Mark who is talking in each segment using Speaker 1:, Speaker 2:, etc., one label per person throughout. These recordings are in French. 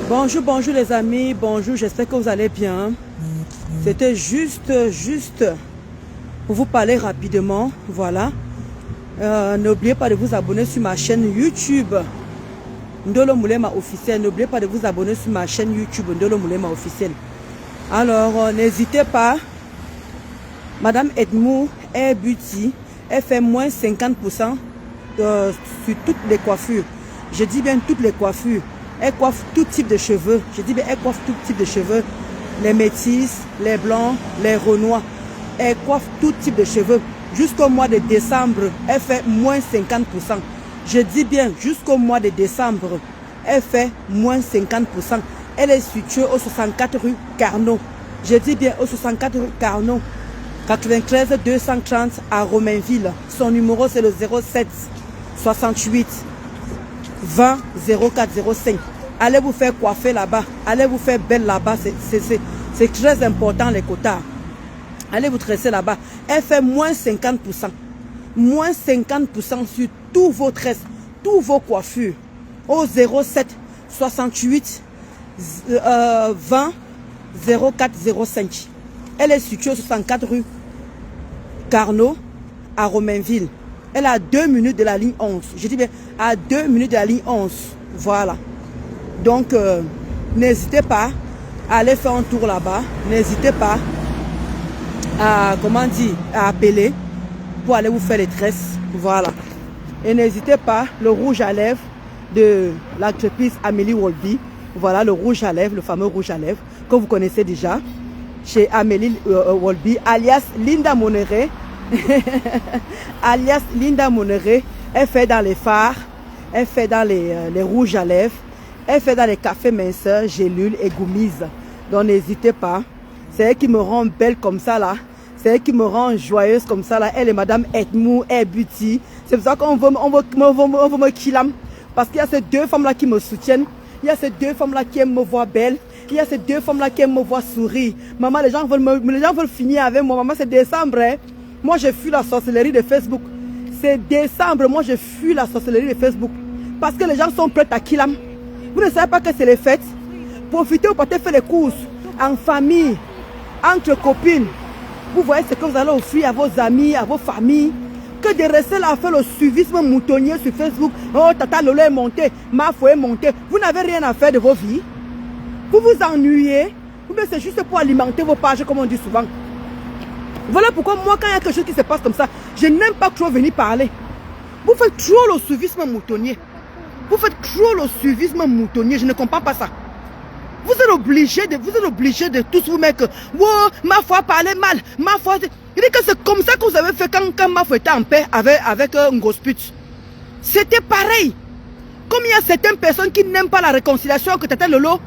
Speaker 1: Bonjour, bonjour les amis, bonjour, j'espère que vous allez bien. C'était juste pour vous parler rapidement, voilà. N'oubliez pas de vous abonner sur ma chaîne YouTube Ndolo Moulema officiel. N'oubliez pas de vous abonner sur ma chaîne YouTube Ndolo Moulema officiel. Alors, n'hésitez pas. Madame Edmou Hair Beauty, elle fait moins 50% sur toutes les coiffures. Je dis bien toutes les coiffures. Elle coiffe tout type de cheveux. Je dis bien, elle coiffe tout type de cheveux. Les métis, les blancs, les renois. Elle coiffe tout type de cheveux. Jusqu'au mois de décembre, elle fait moins 50%. Je dis bien, jusqu'au mois de décembre, elle fait moins 50%. Elle est située au 64 rue Carnot. Je dis bien au 64 rue Carnot. 93 230 à Romainville. Son numéro, c'est le 07 68 20 0405. Allez vous faire coiffer là-bas. Allez vous faire belle là-bas. C'est très important les quotas. Allez vous tresser là-bas. Elle fait moins 50%. Moins 50% sur tous vos tresses, tous vos coiffures. Au 07 68 20 0405. Elle est située au 64 rue Carnot à Romainville. Elle est à 2 minutes de la ligne 11. Je dis bien à 2 minutes de la ligne 11. Voilà. Donc, n'hésitez pas à aller faire un tour là-bas. N'hésitez pas à, à appeler pour aller vous faire les tresses. Voilà. Et n'hésitez pas, le rouge à lèvres de l'entreprise Amélie Wolby. Voilà, le rouge à lèvres, le fameux rouge à lèvres que vous connaissez déjà. Chez Amélie Wolby, alias Linda Monéré. Alias Linda Monéré. Elle fait dans les fards, elle fait dans les rouges à lèvres, elle fait dans les cafés minceurs, gélules et goumises. Donc n'hésitez pas. C'est elle qui me rend belle comme ça là. C'est elle qui me rend joyeuse comme ça là. Elle est Madame Edmou Hair Beauty. C'est pour ça qu'on veut me killam. Parce qu'il y a ces deux femmes là qui me soutiennent. Il y a ces deux femmes là qui aiment me voir belle. Il y a ces deux femmes là qui aiment me voir sourire. Maman, les gens veulent finir avec moi. Maman, c'est décembre. Hein? Moi, je fuis la sorcellerie de Facebook. C'est décembre. Moi, je fuis la sorcellerie de Facebook. Parce que les gens sont prêts à killam. Vous ne savez pas que c'est les fêtes. Profitez, vous partez faire les courses. En famille. Entre copines. Vous voyez ce que vous allez offrir à vos amis, à vos familles. Que de rester là à faire le suivisme moutonnier sur Facebook. Oh, Tata Lolo est monté. Mafo est monté. Vous n'avez rien à faire de vos vies. Vous vous ennuyez. Ou bien c'est juste pour alimenter vos pages, comme on dit souvent. Voilà pourquoi moi, quand il y a quelque chose qui se passe comme ça, je n'aime pas trop venir parler. Vous faites trop le suivisme moutonnier. Vous faites trop le suivisme moutonnier. Je ne comprends pas ça. Vous êtes obligé de tous vous mettre. Wow, ma foi parlait mal. Ma foi. Il dit que c'est comme ça que vous avez fait quand ma foi était en paix avec un gros pute. C'était pareil. Comme il y a certaines personnes qui n'aiment pas la réconciliation que Tata Lolo.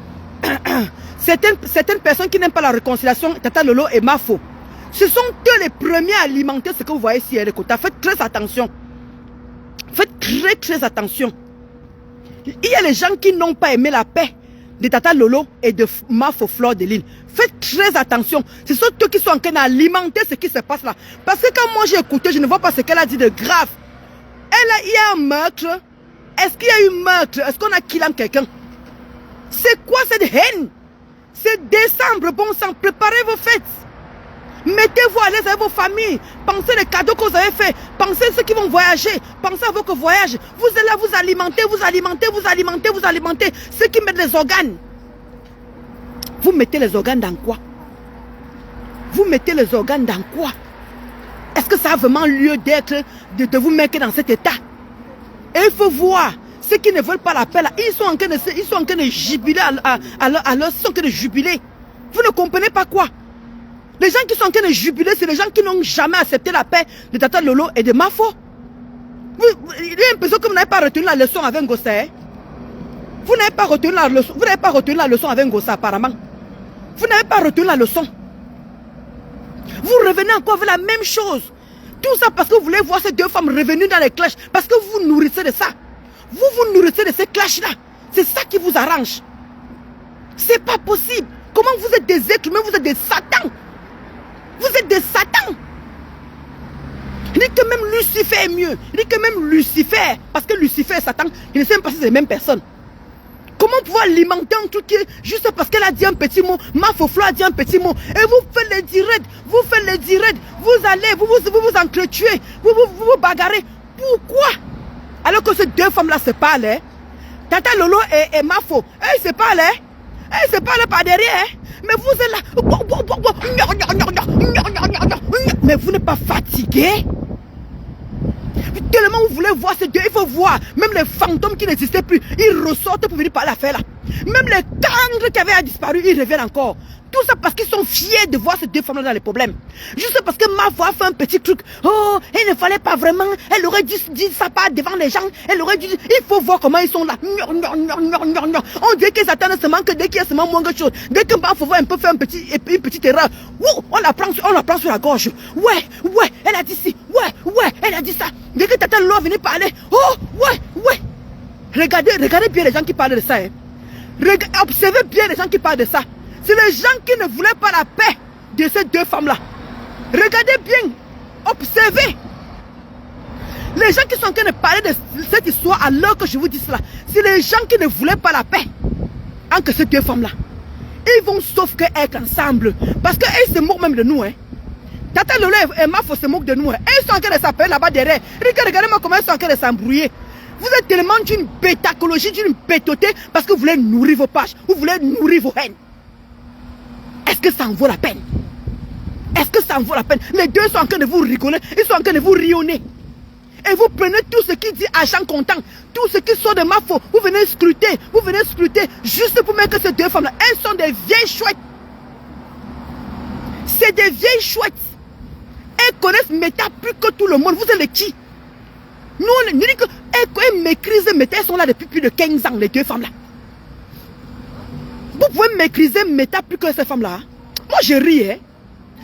Speaker 1: certaines personnes qui n'aiment pas la réconciliation, Tata Lolo et Mafo. Ce sont eux les premiers à alimenter ce que vous voyez ici, les quotas. Faites très attention. Faites très attention. Il y a les gens qui n'ont pas aimé la paix de Tata Lolo et de Mafo Fleur de Lille. Faites très attention. Ce sont eux qui sont en train d'alimenter ce qui se passe là. Parce que quand moi j'ai écouté, je ne vois pas ce qu'elle a dit de grave. Il y a un meurtre. Est-ce qu'il y a eu meurtre? Est-ce qu'on a killé quelqu'un? C'est quoi cette haine? C'est décembre, bon sang. Préparez vos fêtes. Mettez-vous à l'aise avec vos familles. Pensez les cadeaux que vous avez fait. Pensez ceux qui vont voyager. Pensez à vos voyages. Vous allez là vous alimenter. Ceux qui mettent les organes. Vous mettez les organes dans quoi? Vous mettez les organes dans quoi? Est-ce que ça a vraiment lieu d'être, de vous mettre dans cet état? Et il faut voir. Ceux qui ne veulent pas la paix là, ils sont en train de jubiler ils sont en train de jubiler. Vous ne comprenez pas quoi? Les gens qui sont en train de jubiler, c'est les gens qui n'ont jamais accepté la paix de Tata Lolo et de Mafo. Il y a l'impression que vous n'avez pas retenu la leçon avec Ngossa. Hein? Vous n'avez pas retenu la leçon avec Ngossa apparemment. Vous n'avez pas retenu la leçon. Vous revenez encore avec la même chose. Tout ça parce que vous voulez voir ces deux femmes revenues dans les clashs. Parce que vous vous nourrissez de ça. Vous vous nourrissez de ces clashs-là. C'est ça qui vous arrange. C'est pas possible. Comment vous êtes des êtres humains, vous êtes des satans. Vous êtes des satans. Il dit que même Lucifer est mieux. Il dit que même Lucifer, parce que Lucifer et Satan, ils ne savent même pas si c'est les mêmes personnes. Comment pouvoir alimenter un truc qui est juste parce qu'elle a dit un petit mot, ma Foflo a dit un petit mot, et vous faites les directs, vous allez, vous entretuez, vous bagarrez. Pourquoi? Alors que ces deux femmes-là se parlent, hein? Tata Lolo et Mafo, elles se parlent, hein? Elles se parlent par derrière, hein? Mais vous êtes là, mais vous n'êtes pas fatigué? Tellement vous voulez voir ces deux, il faut voir. Même les fantômes qui n'existaient plus, ils ressortent pour venir parler l'affaire là. Même les tendres qui avaient disparu, ils reviennent encore. Tout ça parce qu'ils sont fiers de voir ces deux femmes là dans les problèmes. Juste parce que ma voix fait un petit truc. Oh, il ne fallait pas vraiment. Elle aurait dû dire ça pas devant les gens. Elle aurait dû. Il faut voir comment ils sont là. On dirait qu'ils attendent seulement que dès qu'il y a seulement moins de choses. Dès que ma voix un peu fait une petite erreur. On la prend sur la gorge. Ouais, elle a dit ci. Ouais, elle a dit ça. Dès que Tata Lolo venait parler. Oh, ouais. Regardez bien les gens qui parlent de ça. Hein. Observez bien les gens qui parlent de ça. C'est les gens qui ne voulaient pas la paix de ces deux femmes-là. Regardez bien, observez. Les gens qui sont en train de parler de cette histoire alors que je vous dis cela, c'est les gens qui ne voulaient pas la paix entre ces deux femmes-là. Ils vont sauf qu'être ensemble. Parce qu'elles se moquent même de nous. Hein. Tata Lolo et Mafo se moquent de nous. Hein. Elles sont en train de s'appeler là-bas derrière. Regardez-moi comment elles sont en train de s'embrouiller. Vous êtes tellement d'une bêtacologie, d'une bêtoté parce que vous voulez nourrir vos pages. Vous voulez nourrir vos haines. Est-ce que ça en vaut la peine? Est-ce que ça en vaut la peine? Les deux sont en train de vous rigoler, ils sont en train de vous rionner. Et vous prenez tout ce qui dit agent content, tout ce qui sort de ma faute, vous venez scruter, juste pour mettre que ces deux femmes-là, elles sont des vieilles chouettes. C'est des vieilles chouettes. Elles connaissent Meta plus que tout le monde. Vous êtes les qui? Nous, on dit qu'elles maîtrisent Meta, elles sont là depuis plus de 15 ans, les deux femmes-là. Vous pouvez maîtriser Meta plus que ces femmes-là. Moi, je ris. Hein.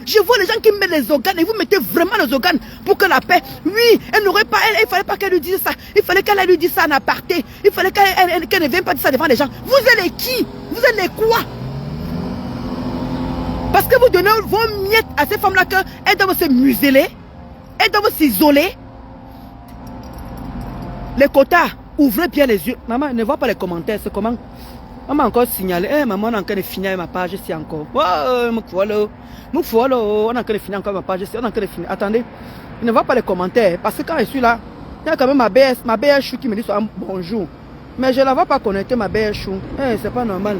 Speaker 1: Je vois les gens qui mettent les organes et vous mettez vraiment les organes pour que la paix. Oui, elle n'aurait pas, il fallait pas qu'elle lui dise ça. Il fallait qu'elle lui dise ça en aparté. Il fallait qu'elle ne vienne pas dire ça devant les gens. Vous êtes les qui? Vous êtes les quoi? Parce que vous donnez vos miettes à ces femmes-là qu'elles doivent se museler. Elles doivent s'isoler. Les quotas, ouvrez bien les yeux. Maman, ne vois pas les commentaires. C'est comment? Maman a encore signalé. Maman, on est en train de finir ma page ici encore. On est en train de finir encore ma page ici. On est en train de finir. Attendez. Je ne vois pas les commentaires. Parce que quand je suis là, il y a quand même ma BS chou qui me dit bonjour. Mais je ne la vois pas connecter ma BS chou. C'est pas normal.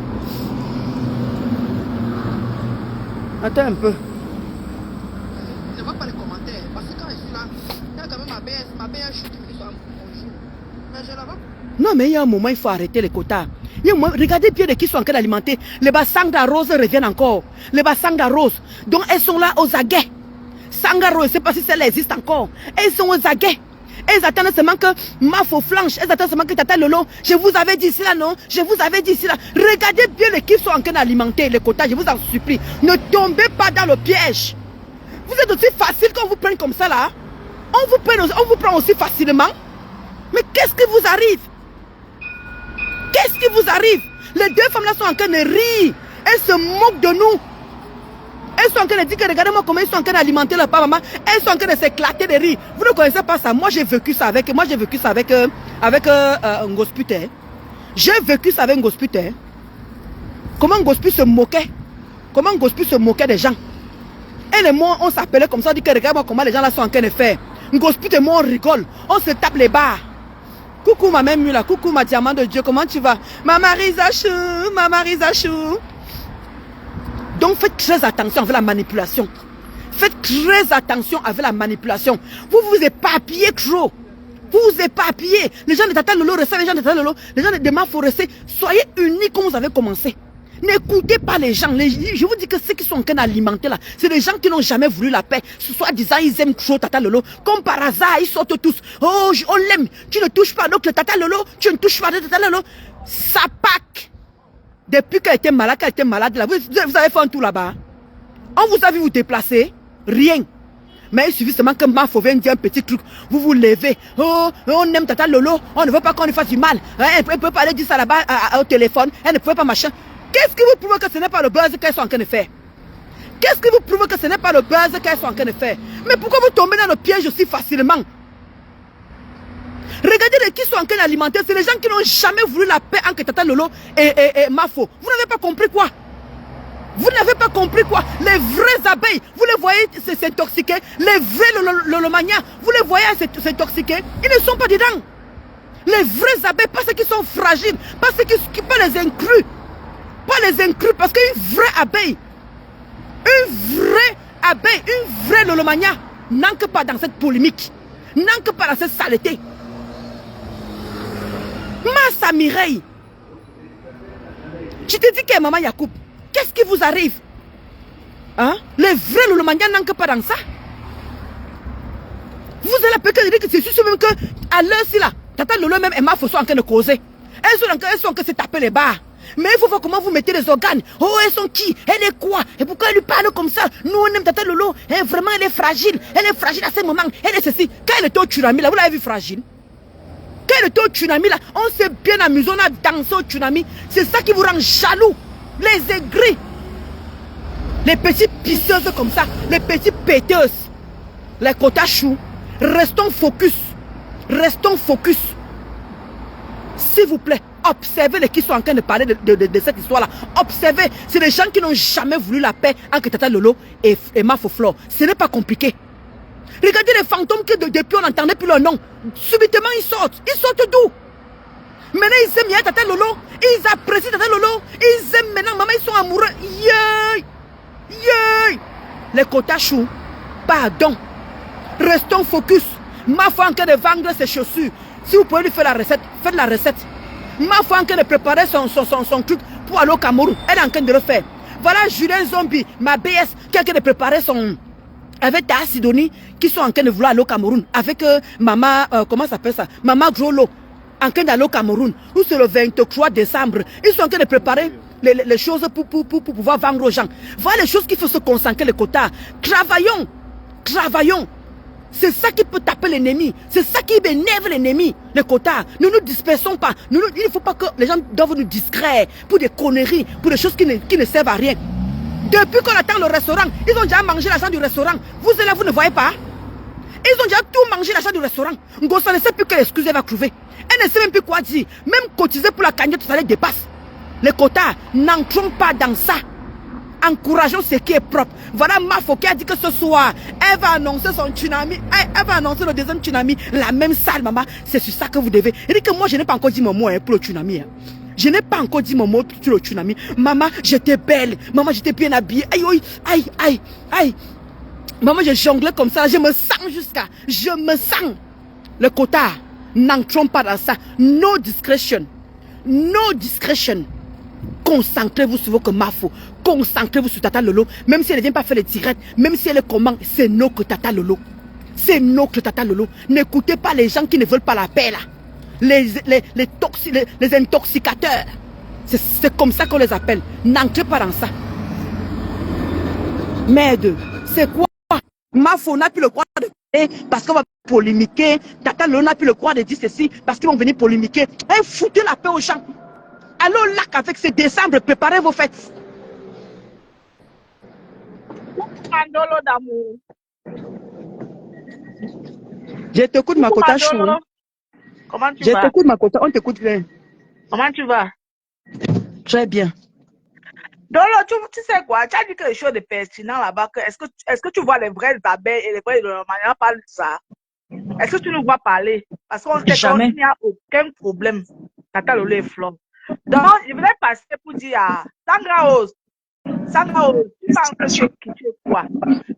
Speaker 1: Attends un peu. Je ne vois pas les commentaires. Parce que quand je suis là, il y a quand même ma BS chou qui me dit bonjour. Mais je la vois. Non, mais il y a un moment, il faut arrêter les quotas. Regardez bien de qui sont en train d'alimenter. Les Sangha Rose reviennent encore. Les Sangha Rose. Donc elles sont là aux aguets. Sangha Rose, je ne sais pas si celle existe encore. Elles sont aux aguets. Elles attendent seulement que Mafo flanche. Elles attendent seulement que Tata Lolo. Je vous avais dit cela, non? Je vous avais dit cela. Regardez bien les qui sont en train d'alimenter les quotas. Je vous en supplie. Ne tombez pas dans le piège. Vous êtes aussi facile qu'on vous prenne comme ça là. On vous prend aussi facilement. Mais qu'est-ce qui vous arrive? Qu'est-ce qui vous arrive? Les deux femmes là sont en train de rire. Elles se moquent de nous. Elles sont en train de dire que regardez-moi comment ils sont en train d'alimenter leur papa, maman. Elles sont en train de s'éclater de rire. Vous ne connaissez pas ça. Moi j'ai vécu ça avec Ngospute. J'ai vécu ça avec Ngospute. Comment Ngospute se moquait. Comment Ngospute se moquait des gens. Elle et moi on s'appelait comme ça. On dit que regarde-moi comment les gens là sont en train de faire. Ngospute et moi on rigole. On se tape les barres. Coucou ma même Mula, coucou ma diamant de Dieu, comment tu vas? Maman Rizachou. Donc faites très attention avec la manipulation. Faites très attention avec la manipulation. Vous vous éparpillez trop. Vous vous éparpillez. Les gens de Tata Lolo restent, les gens de Tata Lolo, les gens de Mafo restent. Soyez unis comme vous avez commencé. N'écoutez pas les gens. Je vous dis que ceux qui sont en train d'alimenter là, c'est des gens qui n'ont jamais voulu la paix. Soit-disant, ils aiment trop Tata Lolo. Comme par hasard, ils sortent tous. Oh, on l'aime. Tu ne touches pas donc le Tata Lolo. Tu ne touches pas le Tata Lolo. Ça pack. Depuis qu'elle était malade, là, vous avez fait un tour là-bas. On vous a vu vous déplacer. Rien. Mais il suffit seulement que Mafo vienne dire un petit truc. Vous vous levez. Oh, on aime Tata Lolo. On ne veut pas qu'on lui fasse du mal. Elle ne peut pas aller dire ça là-bas au téléphone. Elle ne pouvait pas machin. Qu'est-ce qui vous prouve que ce n'est pas le buzz qu'elles sont en train de faire? Qu'est-ce qui vous prouve que ce n'est pas le buzz qu'elles sont en train de faire? Mais pourquoi vous tombez dans le piège aussi facilement? Regardez qui sont en train d'alimenter, c'est les gens qui n'ont jamais voulu la paix entre Tata Lolo et Mafo. Vous n'avez pas compris quoi? Vous n'avez pas compris quoi? Les vraies abeilles, vous les voyez s'intoxiquer. Les vrais lolomanias, vous les voyez s'intoxiquer. Ils ne sont pas dedans. Les vraies abeilles, parce qu'ils sont fragiles, parce qu'ils pas les inclus. Pas les inclus, parce qu'une vraie abeille, une vraie lolomania, n'entre pas dans cette polémique. N'entre pas dans cette saleté. Massa Mireille. Je te dis que maman Yacoub, qu'est-ce qui vous arrive? Hein? Les vrais lolomania n'entrent pas dans ça. Vous allez peut-être dire que c'est sûr même que à l'heure ci là, Tata Lolo même et Mafo sont en train de causer. Elles sont en train de se taper les barres. Mais il faut voir comment vous mettez les organes. Oh, elles sont qui? Elle est quoi? Et pourquoi elle lui parle comme ça? Nous, on aime Tata Lolo. Vraiment, elle est fragile. Elle est fragile à ce moment. Elle est ceci. Quand elle était au tsunami, là, vous l'avez vu fragile? Quand elle était au tsunami, là, on s'est bien amusé. On a dansé au tsunami. C'est ça qui vous rend jaloux. Les aigris. Les petites pisseuses comme ça. Les petites péteuses. Les cotachous. Restons focus. Restons focus. S'il vous plaît. Observez les qui sont en train de parler de cette histoire-là. Observez, c'est des gens qui n'ont jamais voulu la paix entre Tata Lolo et Mafo-Flore. Ce n'est pas compliqué. Regardez les fantômes que depuis on n'entendait plus leur nom. Subitement ils sortent. Ils sortent d'où? Maintenant ils aiment bien Tata Lolo. Ils apprécient Tata Lolo. Ils aiment maintenant. Maman ils sont amoureux. Yey! Yey! Les cotachous. Pardon. Restons focus. Mafo en train de vendre ses chaussures. Si vous pouvez lui faire la recette, faites la recette. Mafo en train de préparer son truc pour aller au Cameroun. Elle est en train de le faire. Voilà Julien Zombie, ma BS, qui est en train de préparer son... Avec Ta Sidonie, qui sont en train de vouloir aller au Cameroun. Avec Maman, comment ça s'appelle ça? Maman Grolo, en train d'aller au Cameroun. Où c'est le 23 décembre. Ils sont en train de préparer les choses pour pouvoir vendre aux gens. Voilà les choses qu'il faut se concentrer, les quotas. Travaillons. Travaillons. C'est ça qui peut taper l'ennemi. C'est ça qui énerve l'ennemi. Les quotas. Ne nous dispersons pas. Il ne faut pas que les gens doivent nous distraire pour des conneries, pour des choses qui ne servent à rien. Depuis qu'on attend le restaurant, ils ont déjà mangé l'argent du restaurant. Vous êtes là, vous ne voyez pas? Ils ont déjà tout mangé l'argent du restaurant. Ngossa ne sait plus quelle excuse elle va trouver. Elle ne sait même plus quoi dire. Même cotiser pour la cagnotte, ça les dépasse. Les quotas, n'entrons pas dans ça. Encourageons ce qui est propre. Voilà Mafo qui a dit que ce soir, elle va annoncer son tsunami. Elle va annoncer le deuxième tsunami. La même salle, maman. C'est sur ça que vous devez. Elle dit que moi, je n'ai pas encore dit mon mot pour le tsunami. Je n'ai pas encore dit mon mot sur le tsunami. Maman, j'étais belle. Maman, j'étais bien habillée. Aïe, aïe, aïe, aïe, aïe. Maman, je jonglais comme ça. Je me sens jusqu'à. Je me sens. Le quota. N'entrons pas dans ça. No discretion. No discretion. Concentrez-vous sur vos Mafo. Concentrez-vous sur Tata Lolo. Même si elle ne vient pas faire les tirettes, même si elle est comment, c'est notre Tata Lolo. C'est notre Tata Lolo. N'écoutez pas les gens qui ne veulent pas la paix là. Les intoxicateurs. C'est comme ça qu'on les appelle. N'entrez pas dans ça. Merde, c'est quoi? Mafo n'a plus le droit de parler parce qu'on va polémiquer. Tata Lolo n'a plus le droit de dire ceci parce qu'ils vont venir polémiquer. Et foutez la paix aux gens. Allez au lac avec ce décembre, préparez vos fêtes. Je t'écoute, ma quota chou.
Speaker 2: Comment tu vas?
Speaker 1: Je t'écoute, ma quota. On t'écoute bien.
Speaker 2: Comment tu vas?
Speaker 1: Très bien.
Speaker 2: Dolo, tu sais quoi? Tu as dit quelque chose de pertinent là-bas. Est-ce que tu vois les vraies abeilles et les vrais manières parler de ça? Est-ce que tu nous vois parler? Parce qu'on sait qu'il n'y a aucun problème. Tata Lolo et Flore. Donc, je voulais passer pour dire à Sandra Rose, tu penses que tu es quoi?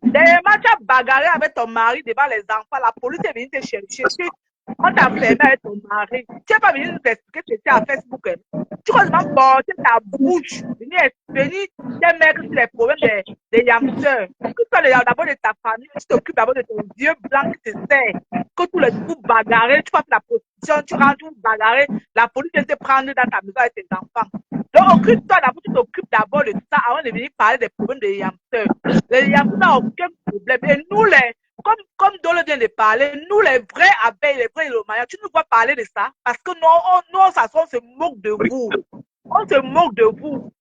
Speaker 2: Dernièrement, tu as bagarré avec ton mari devant les enfants. La police est venue te chercher. On t'a fermé avec ton mari. Tu n'es pas venu nous expliquer que tu étais à Facebook. Tu vas seulement porter ta bouche. Venir te mettre sur les problèmes des hamsters. Occupe-toi d'abord de ta famille. Tu t'occupes d'abord de ton vieux blanc qui te sert. Que tous les coups bagarrés, tu vas faire la prostitution, tu rentres tout bagarré. La police vient te prendre dans ta maison avec tes enfants. Donc occupe-toi d'abord, tu t'occupes d'abord de ça avant de venir parler des problèmes des hamsters. Les hamsters n'ont aucun problème. Et nous, comme Dolo vient de parler, nous les vrais abeilles, les vrais lomaniens, tu nous vois parler de ça parce que nous, on se moque de vous. On se moque de vous.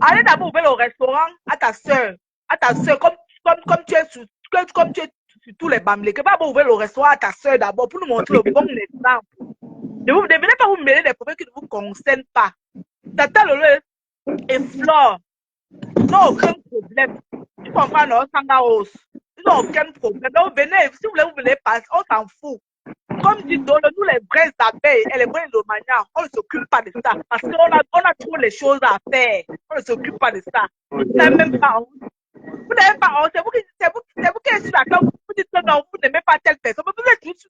Speaker 2: Allez d'abord ouvrir le restaurant à ta soeur, comme tu es sur tous les bamblés. Que va ouvrir le restaurant à ta soeur d'abord pour nous montrer le bon exemple. Ne venez pas vous mêler des problèmes qui ne vous concernent pas. Tata Lolo et Flore n'ont aucun problème. Tu comprends, non? Sangaos. Ils n'ont aucun problème. Donc, venez, si vous voulez, vous venez passer, on s'en fout. Comme dit Dolo, nous les vraies abeilles et les vrais lomaniens, on ne s'occupe pas de ça. Parce qu'on a trop les choses à faire. On ne s'occupe pas de ça. Vous n'avez même pas honte. Vous n'avez pas honte. C'est vous qui êtes sur la table. Vous dites que non, vous n'aimez pas telle personne. Vous êtes juste sur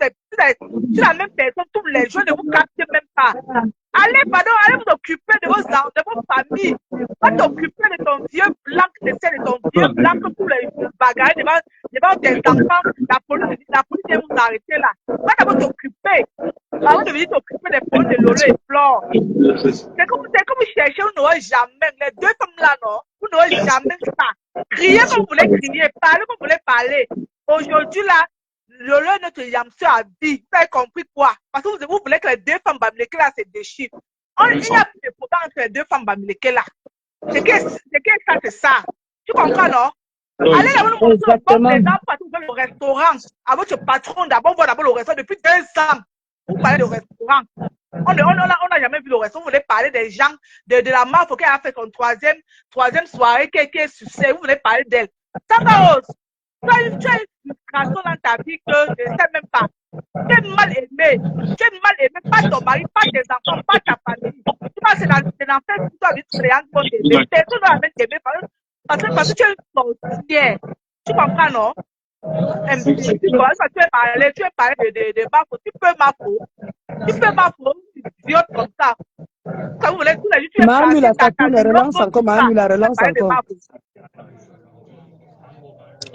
Speaker 2: la même personne tous les jours. Ne vous captez même pas. Allez vous occuper de vos enfants, de vos familles. Va t'occuper de ton vieux blanc, de ton vieux blanc, tous les bagarres devant tes enfants. La police vient vous arrêter là. Va d'abord t'occuper. Avant de venir t'occuper des problèmes de Lolo et Flore. C'est comme vous cherchez, vous n'aurez jamais. Les deux femmes là, non, vous n'aurez jamais ça. Criez comme vous voulez crier, parlez comme vous voulez parler. Aujourd'hui là, Lolo est notre yamseur à vie. Vous avez compris quoi? Parce que vous voulez que les deux femmes bamileke là se déchirent. Il n'y a plus de problème entre les deux femmes bamileke là. C'est que ça, c'est ça. Tu comprends, non? Allez là, vous montrer un bon exemple pour le restaurant. À votre patron, d'abord, voir d'abord le restaurant depuis 2 ans. Vous parlez de restaurant. On n'a jamais vu le restaurant. Vous voulez parler des gens, de la marque qui a fait son troisième soirée, qui est succès. Vous voulez parler d'elle. Ça va aussi. Tu as une frustration dans ta vie que je ne sais même pas. Tu es mal aimé. Pas ton mari, pas tes enfants, pas ta famille. Tu vois, c'est l'enfer que tu as vu créant pour t'aimer. Personne ne va même t'aimer parce que tu es une sorcière. Tu comprends, non? Tu es parlé de Bafo. Tu peux Bafo. Idiote comme ça. Quand vous voulez, tous les jours, tu es
Speaker 1: Maman, la relance encore. Maman, la relance encore.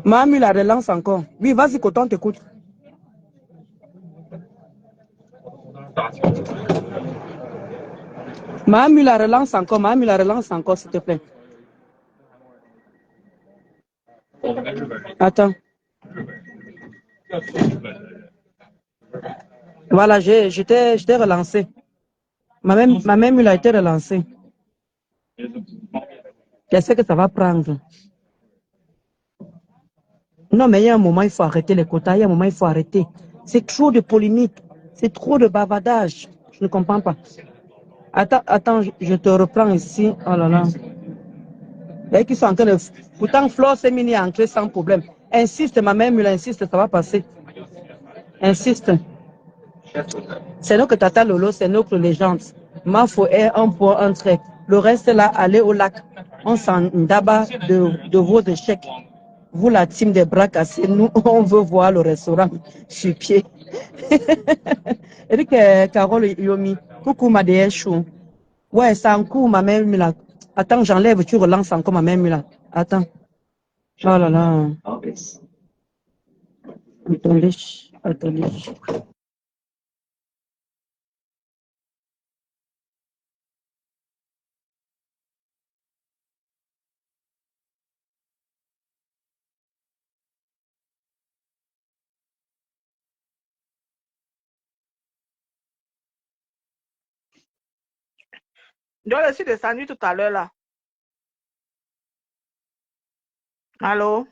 Speaker 1: Maman, la relance encore. Oui, vas-y, Coton, t'écoute. Maman, la relance encore, s'il te plaît. Attends. Voilà, je t'ai relancé. Ma même, il a été relancé. Qu'est-ce que ça va prendre? Non, mais il y a un moment, il faut arrêter les quotas. Il y a un moment, il faut arrêter. C'est trop de polémique. C'est trop de bavardage. Je ne comprends pas. Attends, je te reprends ici. Oh là là. Et qui sont en train de... Pourtant, Flore s'est mis à entrer sans problème. Insiste, ma mère, il insiste, ça va passer. Insiste. C'est nous que Tata Lolo, c'est notre légende. Mafo est un point, un trait. Le reste là, allez au lac. On s'en d'abat de vos échecs. Vous, la team des bras cassés, nous, on veut voir le restaurant sur pied. Et dit que Carole Yomi, coucou ma déchou. Ouais, c'est un coup, ma mère Mila. Attends, j'enlève, tu relances encore ma mère Mila. Attends. Oh là là. Attendez.
Speaker 2: Je suis descendu tout à l'heure là. Allô?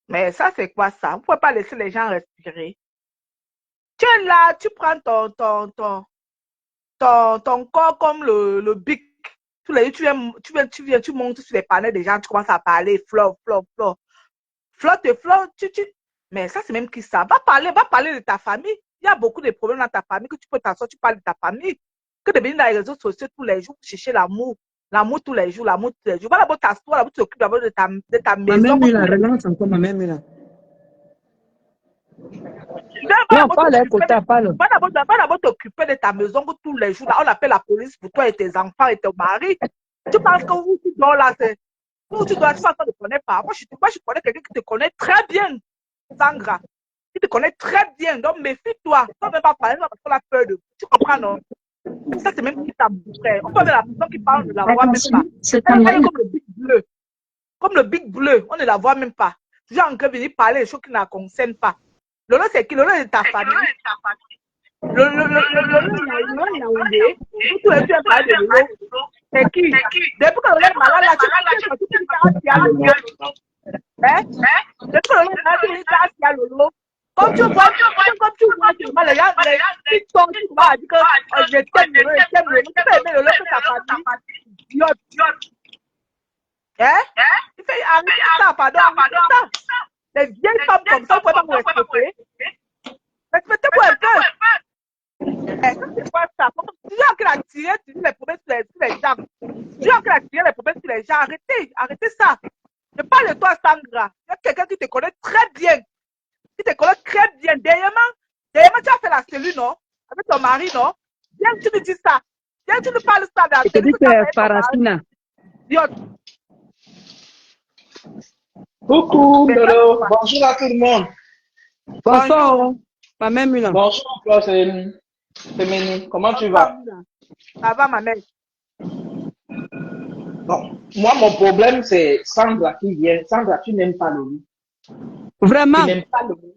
Speaker 2: Mais ça, c'est quoi ça? Vous ne pouvez pas laisser les gens respirer. Tu es là, tu prends ton corps comme le bic. Tous les jours, tu montes sur les panneaux des gens, tu commences à parler, Flore. Mais ça, c'est même qui ça? Va parler de ta famille. Il y a beaucoup de problèmes dans ta famille que tu peux t'asseoir, tu parles de ta famille. Que de venir dans les réseaux sociaux tous les jours, chercher l'amour. L'amour tous les jours. Va d'abord t'asseoir, d'abord tu t'occupes d'abord de ta maison.
Speaker 1: Ma mère, relance encore, ma mère, là.
Speaker 2: Va d'abord t'occuper de ta maison tous les jours. Là, on appelle la police pour toi et tes enfants et ton mari. Tu penses que où tu dors là, c'est... Où tu dors, tu ne te connais pas. Moi, je connais quelqu'un qui te connaît très bien, Sangra. Qui te connaît très bien. Donc, méfie-toi. Tu ne peux même pas parler parce qu'on a peur de... Tu comprends, non? Ça, c'est même qui t'a montré. On peut voir la personne qui parle, on ne la voit même pas. Elle est comme le Big Bleu. Comme le Big Bleu, on ne la voit même pas. Tu es en train de venir parler des choses qui ne la concernent pas. Lolo, c'est qui? Lolo est ta famille. Lolo est Yaoundé. Tu es parlé de Lolo. C'est qui? Depuis que Lolo est malade, là, tu es à Lolo. Depuis que Lolo est malade, tu es à Lolo. Comme tu vois, les si toi, tu vas dire que je t'aime, tu peux aimer Lolo que ta famille. Idiote. Hein? Il fait arrêter ça, pardon, arrêtez ça. Les vieilles femmes comme ça, vous ne pouvez pas vous respecter. Respectez-vous un peu. Ça, c'est quoi ça? Tu as que la tirer les problèmes sur les gens. Tu as que la tirer les problèmes sur les gens. Arrêtez ça. Je parle de toi, Sandra. Il y a quelqu'un qui te connaît très bien. Qui te connaît très bien. Dernièrement, tu as fait la cellule, non? Avec ton mari, non? Viens, tu me dis ça. Viens, tu me parles ça de la cellule.
Speaker 1: C'est Farasina.
Speaker 3: Coucou, Lolo. Bonjour à tout le monde.
Speaker 1: Bonsoir. Pas même une.
Speaker 3: Bonjour, toi, c'est Méni. Comment tu vas?
Speaker 2: Ça va, ma mère.
Speaker 3: Bon, moi, mon problème, c'est Sandra qui vient. Sandra, tu n'aimes pas Lolo.
Speaker 1: Vraiment?
Speaker 3: Tu n'aimes pas Lolo.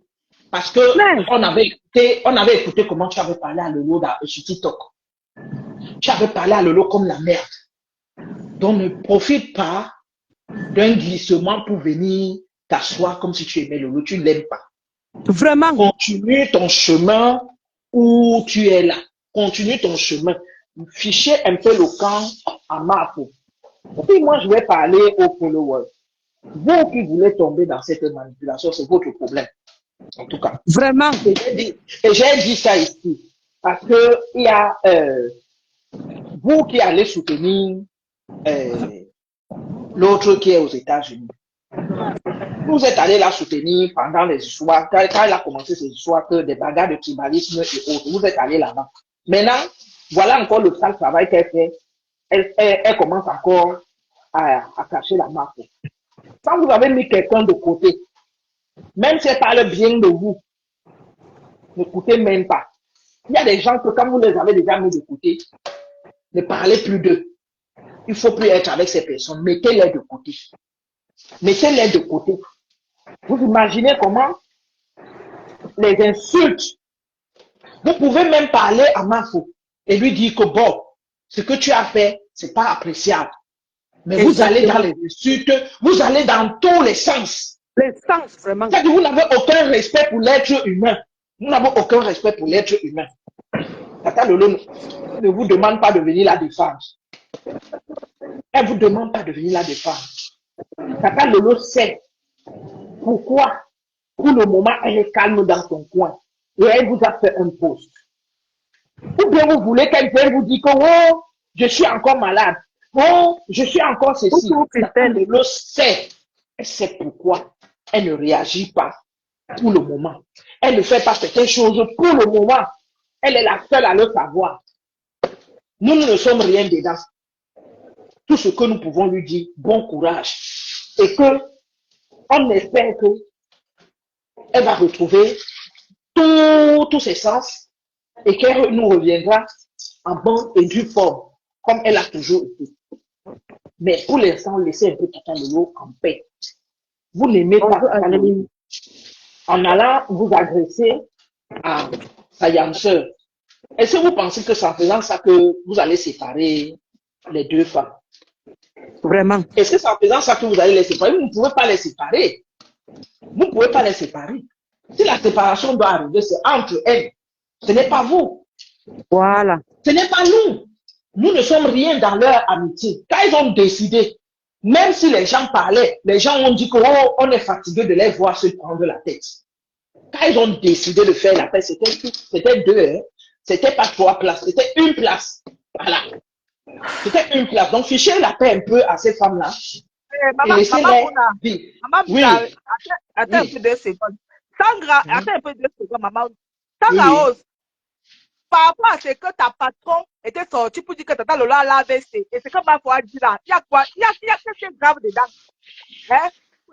Speaker 3: Parce que on avait écouté comment tu avais parlé à Lolo sur TikTok. Tu avais parlé à Lolo comme la merde. Donc, ne profite pas d'un glissement pour venir t'asseoir comme si tu aimais Lolo. Tu ne l'aimes pas.
Speaker 1: Vraiment?
Speaker 3: Continue ton chemin où tu es là. Continue ton chemin. Fichez un peu le camp à Marco. Puis moi, je vais parler aux followers. Vous qui voulez tomber dans cette manipulation, c'est votre problème. En tout cas.
Speaker 1: Vraiment?
Speaker 3: Et j'ai dit ça ici. Parce que il y a vous qui allez soutenir l'autre qui est aux États-Unis. Vous êtes allé la soutenir pendant les histoires, quand elle a commencé ces histoires des bagarres de tribalisme et autres. Vous êtes allé là-bas. Maintenant, voilà encore le sale travail qu'elle fait. Elle commence encore à cacher la marque. Quand vous avez mis quelqu'un de côté, même si elle parle bien de vous, n'écoutez même pas. Il y a des gens que quand vous les avez déjà mis de côté, ne parlez plus d'eux. Il ne faut plus être avec ces personnes. Mettez-les de côté. Mettez-les de côté. Vous imaginez comment les insultes. Vous pouvez même parler à Mafo et lui dire que bon, ce que tu as fait, c'est pas appréciable. Mais vous allez dans les insultes, vous allez dans tous les sens.
Speaker 1: Les sens, vraiment.
Speaker 3: C'est-à-dire que vous n'avez aucun respect pour l'être humain. Vous n'avez aucun respect pour l'être humain. Tata Lolo ne vous demande pas de venir la défendre. Elle ne vous demande pas de venir la défendre. Tata Lolo sait pourquoi, pour le moment, elle est calme dans son coin. Et elle vous a fait un post. Ou bien vous voulez qu'elle vienne vous dire que oh, je suis encore malade. Oh, je suis encore ceci. Tata Lolo sait. Elle sait pourquoi elle ne réagit pas pour le moment. Elle ne fait pas certaines choses pour le moment. Elle est la seule à le savoir. Nous ne sommes rien dedans. Tout ce que nous pouvons lui dire, bon courage. Et que on espère que elle va retrouver tous ses sens et qu'elle nous reviendra en bonne et due forme, comme elle a toujours été. Mais pour l'instant, laissez un peu Tata Lolo en paix. Vous n'aimez pas Tata Lolo. En allant vous agresser à sa yam sœur. Est-ce que vous pensez que c'est en faisant ça que vous allez séparer les deux femmes?
Speaker 1: Vraiment.
Speaker 3: Est-ce que c'est en faisant ça que vous allez les séparer? Vous ne pouvez pas les séparer. Vous ne pouvez pas les séparer. Si la séparation doit arriver, c'est entre elles. Ce n'est pas vous.
Speaker 1: Voilà.
Speaker 3: Ce n'est pas nous. Nous ne sommes rien dans leur amitié. Quand ils ont décidé, même si les gens parlaient, les gens ont dit que oh, on est fatigué de les voir se prendre la tête. Quand ils ont décidé de faire la paix, c'était deux, hein? C'était pas 3 places, c'était 1 place. Voilà. C'était 1 place. Donc, fichez la paix un peu à ces femmes-là. Et laissez-les vivre.
Speaker 2: Oui. Attends un peu 2 secondes. Sandra, attends un peu 2 secondes, maman. Sandra Ose, par rapport à ce que ta patron était sorti pour dire que Tata Lolo a l'AVC, et c'est comme ma foi dit là, il y a quoi? Il y a quelque chose de grave dedans. Hein?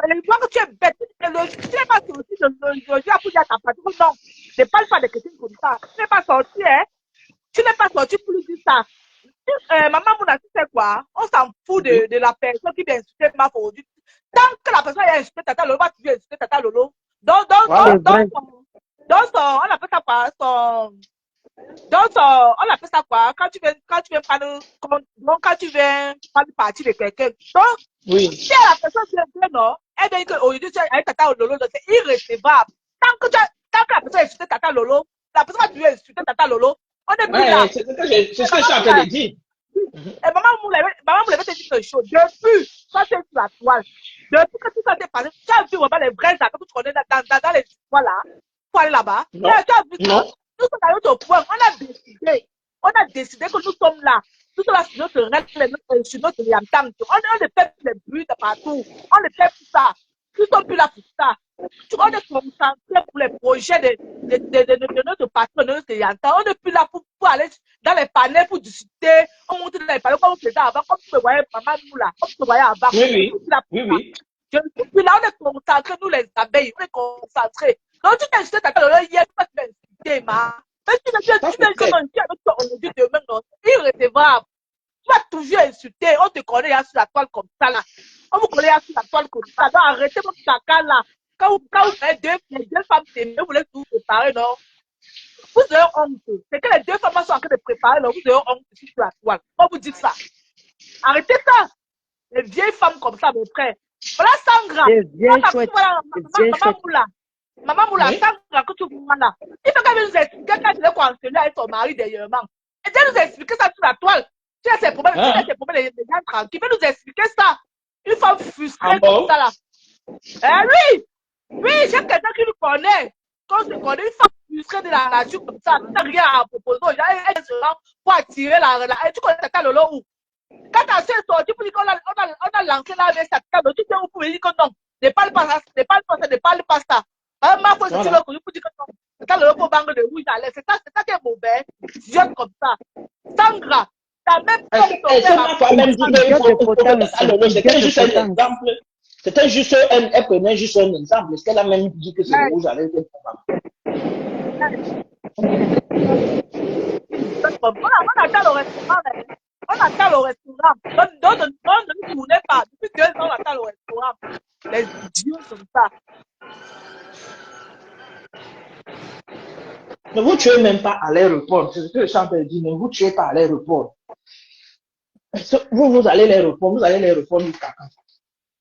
Speaker 2: Je vois que tu es bête. Tu n'es pas sorti de l'audiologie pour dire à ta patron, non. Ne parle pas de questions comme ça. Tu n'es pas sorti, hein? Tu n'es pas sorti pour lui dire ça. Maman Mouna, tu sais quoi? On s'en fout de la personne qui vient insulter ma aujourd'hui. Tant que la personne a insulté Tata Lolo, tu viens insulter Tata Lolo. Donc, on appelle ça quoi? On appelle ça quoi? Quand tu viens parler, quand tu viens parler partie de quelqu'un. Donc, si la personne vient, non, elle vient qu'aujourd'hui, tu es avec Tata Lolo, c'est irrécevable. Tant que la personne a insulté Tata Lolo, La personne va toujours insulter Tata Lolo. On est plus là.
Speaker 3: C'est ce que je suis en train de dire.
Speaker 2: Et maman Moula avait dit quelque chose. Depuis, ça c'est sur la toile. Depuis que tout ça s'est passé, tu as vu vraiment les vrais acteurs que tu connais dans les histoires là. Pour aller là-bas. Tu as vu ça. Nous sommes allés au point. On a décidé que nous sommes là. Nous sommes là sur notre règle, sur notre yamtang. On ne fait plus les bruits de partout. On ne fait plus ça. Nous ne sommes plus là pour ça. On est concentré pour les projets de notre patron, de notre yamtang. On n'est plus là pour aller dans les panels pour discuter. On monte dans les panels comme on faisait avant, comme tu me voyais maman nous là, comme tu me voyais avant.
Speaker 3: Oui.
Speaker 2: Je ne suis plus là, on est concentrés, nous les abeilles, on est concentrés. Donc tu t'es insulté, tu as hier, tu m'as insulté, ma. Mais tu m'as comment tu as dit aujourd'hui, demain, non, irrécevable. Tu vas toujours insulter, on te connaît là sur la toile comme ça là. On vous connaît là sur la toile comme ça. Donc arrêtez votre caca là. Quand vous faites deux femmes s'aimer, vous voulez tout préparer, non? Vous avez honte. C'est que les deux femmes sont en train de préparer, non? Vous avez honte sur la toile. On vous dit ça. Arrêtez ça. Les vieilles femmes comme ça, mon frère. Voilà Sangra. Maman Moula, Sangra, que tu vois là. Il faut qu'elle nous explique quand elle est conventionnée avec son mari derrière. Et elle nous expliquer ça sur la toile. Tu as ces problèmes, les gens tranquilles. Il faut nous expliquer ça. Une femme frustrée comme ça là. Oui, j'ai quelqu'un qui nous connaît. Quand on se connaît, une femme frustrée de la nature comme ça, tu n'as rien à proposer. Elle se rend pour attirer la. Et tu connais Tata Lolo où? Quand ta soeur est sortie pour dire qu'on a lancé la avec Tata Lolo, tu sais où pour dire que non, ne parle pas ça, ne parle pas ça. Ma foi, c'est le connu pour dire que non. Tata Lolo pour banque de rouge à l'aise. C'est ça qui est mauvais. Jeune comme ça. Sangra. T'as même pas
Speaker 3: C'était juste elle prenait juste un exemple. Est-ce qu'elle a même dit que c'est le rouge à l'aise?
Speaker 2: On attend le restaurant. On attend le restaurant. Ne tournez pas. Depuis 2 ans, on attend le restaurant. Les idiots comme ça.
Speaker 3: Ne vous tuez même pas à l'aéroport. C'est ce que le chanteur dit. Ne vous tuez pas à l'aéroport. Vous allez à l'aéroport. Vous allez à l'aéroport jusqu'à quand?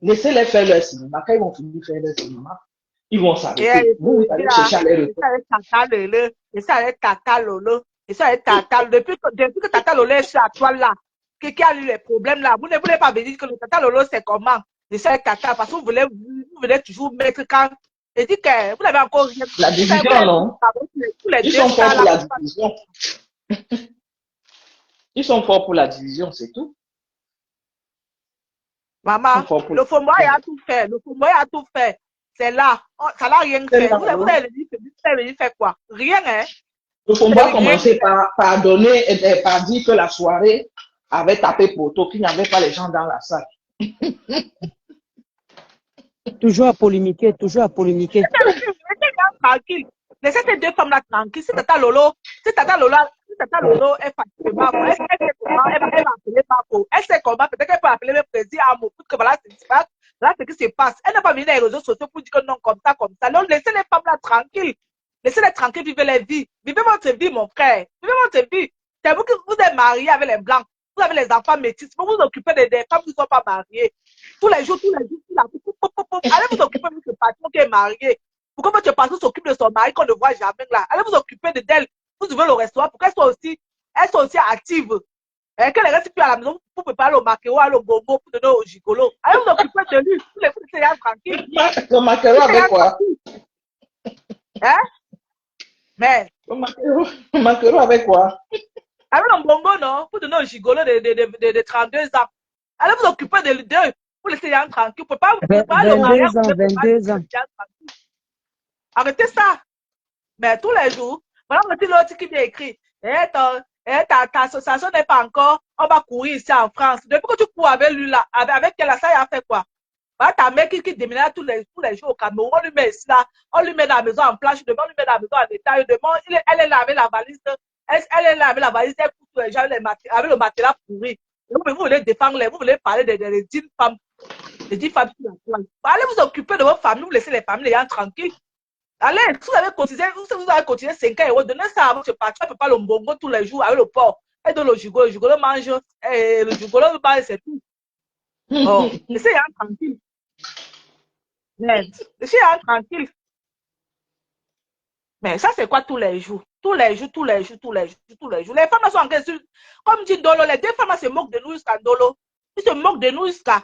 Speaker 3: Laissez-les faire leur cinéma. Quand ils vont finir de faire leur cinéma, ils vont s'arrêter. Vous allez chercher à l'aéroport.
Speaker 2: Et ça allait Tata Lolo. Et ça allait Tata Lolo. Depuis que Tata Lolo est sur la toile là, qui a eu les problèmes là, vous ne voulez pas venir que le Tata Lolo c'est comment? Et ça allait Tata, parce que vous voulez toujours mettre quand. Et dit que vous n'avez encore rien.
Speaker 3: La division, non? Ils sont forts pour la division. Ils sont forts pour la division, c'est tout.
Speaker 2: Maman, le Fomboy a tout fait. Le Fomboy a tout fait. C'est là. Ça n'a rien fait. Vous avez dit fait quoi? Rien, hein?
Speaker 3: Le Fomboy a commencé par dire que la soirée avait tapé poteau, qu'il n'y avait pas les gens dans la salle.
Speaker 1: Toujours à polémiquer, toujours à polémiquer.
Speaker 2: Tranquille. Laissez ces deux femmes-là tranquilles. Si Tata Lolo est fatiguée, elle sait comment, elle va appeler Marco. Elle sait comment, peut-être qu'elle peut appeler le président à pour que voilà, ce qui se passe. Elle n'a pas venu dans les réseaux sociaux pour dire que non, comme ça. Donc, laissez les femmes-là tranquilles. Laissez-les tranquilles, vivez leur vie. Vivez votre vie, mon frère. Vivez votre vie. C'est vous qui vous êtes mariés avec les blancs. Vous avez les enfants métis. Vous vous occupez des femmes qui ne sont pas mariées. Tous les jours. Allez vous occuper de ce patron qui est marié. Pourquoi votre patron s'occupe de son mari qu'on ne voit jamais là? Allez vous occuper d'elle. Vous ouvrez le restaurant pour qu'elles soient aussi actives. Et qu'elle reste plus à la maison pour préparer le maquereau, le bongo, pour donner au gigolo. Allez vous occuper de lui. Tous les jours, c'est tranquille.
Speaker 3: Le maquereau avec quoi?
Speaker 2: Hein? Mais.
Speaker 3: Le maquereau avec quoi?
Speaker 2: Avec le bongo, non? Pour donner au gigolo de 32 ans. Allez vous occuper de deux. Pour laisser les gens tranquilles. Vous ne pouvez pas vous préparer le mariage.
Speaker 1: 22 ans.
Speaker 2: Arrêtez ça. Mais tous les jours, voilà l'autre qui vient écrit. Ta association n'est pas encore. On va courir ici en France. Depuis que tu cours avec lui là, avec elle, ça, il a fait quoi? Voilà ta mère qui déménage tous les jours au Cameroun. On lui met ici là. On lui met dans la maison en planche. Demain, on lui met dans la maison en détail. Demain, elle est là avec la valise. Elle est là avec la valise. Elle pousse tous les gens avec le matelas pourri. Vous voulez défendre vous voulez parler des 10 femmes. Les 10 femmes qui allez vous occuper de votre famille. Vous laissez les familles les gens tranquilles. Allez, vous avez cotisé 5 €, donnez ça à votre patron, ne peut pas le bongo tous les jours avec le porc. Et donc le gigolo mange, et le gigolo mange, c'est tout. Oh, laissez les gens tranquilles. Laissez les gens tranquilles. Mais ça, c'est quoi tous les jours? Tous les jours, tous les jours, tous les jours, tous les jours. Les femmes sont en train de... Comme dit Dolo, les deux femmes se moquent de nous jusqu'à Dolo. Ils se moquent de nous jusqu'à...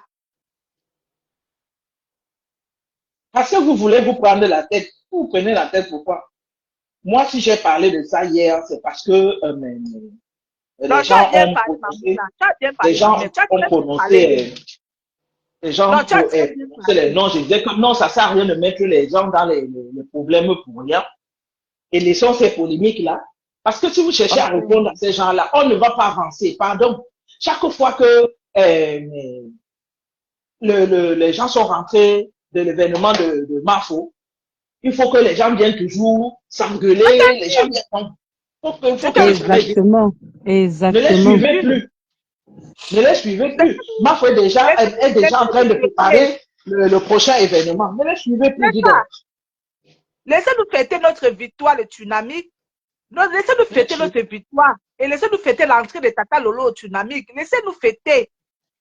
Speaker 3: Parce que vous voulez vous prendre la tête. Vous prenez la tête pourquoi? Moi, si j'ai parlé de ça hier, c'est parce que les gens ont prononcé, les gens ont prononcé, les gens ont prononcé les noms. Je disais que non, ça sert à rien de mettre les gens dans les problèmes pour rien. Et laissons ces polémiques-là. Parce que si vous cherchez à répondre à ces gens-là, on ne va pas avancer. Pardon. Chaque fois que les gens sont rentrés de l'événement de Mafo, il faut que les gens viennent toujours s'engueuler, les gens viennent...
Speaker 4: Exactement. Exactement.
Speaker 3: Ne les suivez plus. Ne les suivez plus. Mafo est déjà en train de préparer le prochain événement. Ne les suivez plus.
Speaker 2: Laissez-nous fêter notre victoire, le tsunami. Laissez-nous fêter notre victoire. Et laissez-nous fêter l'entrée de Tata Lolo au tsunami. Laissez-nous fêter.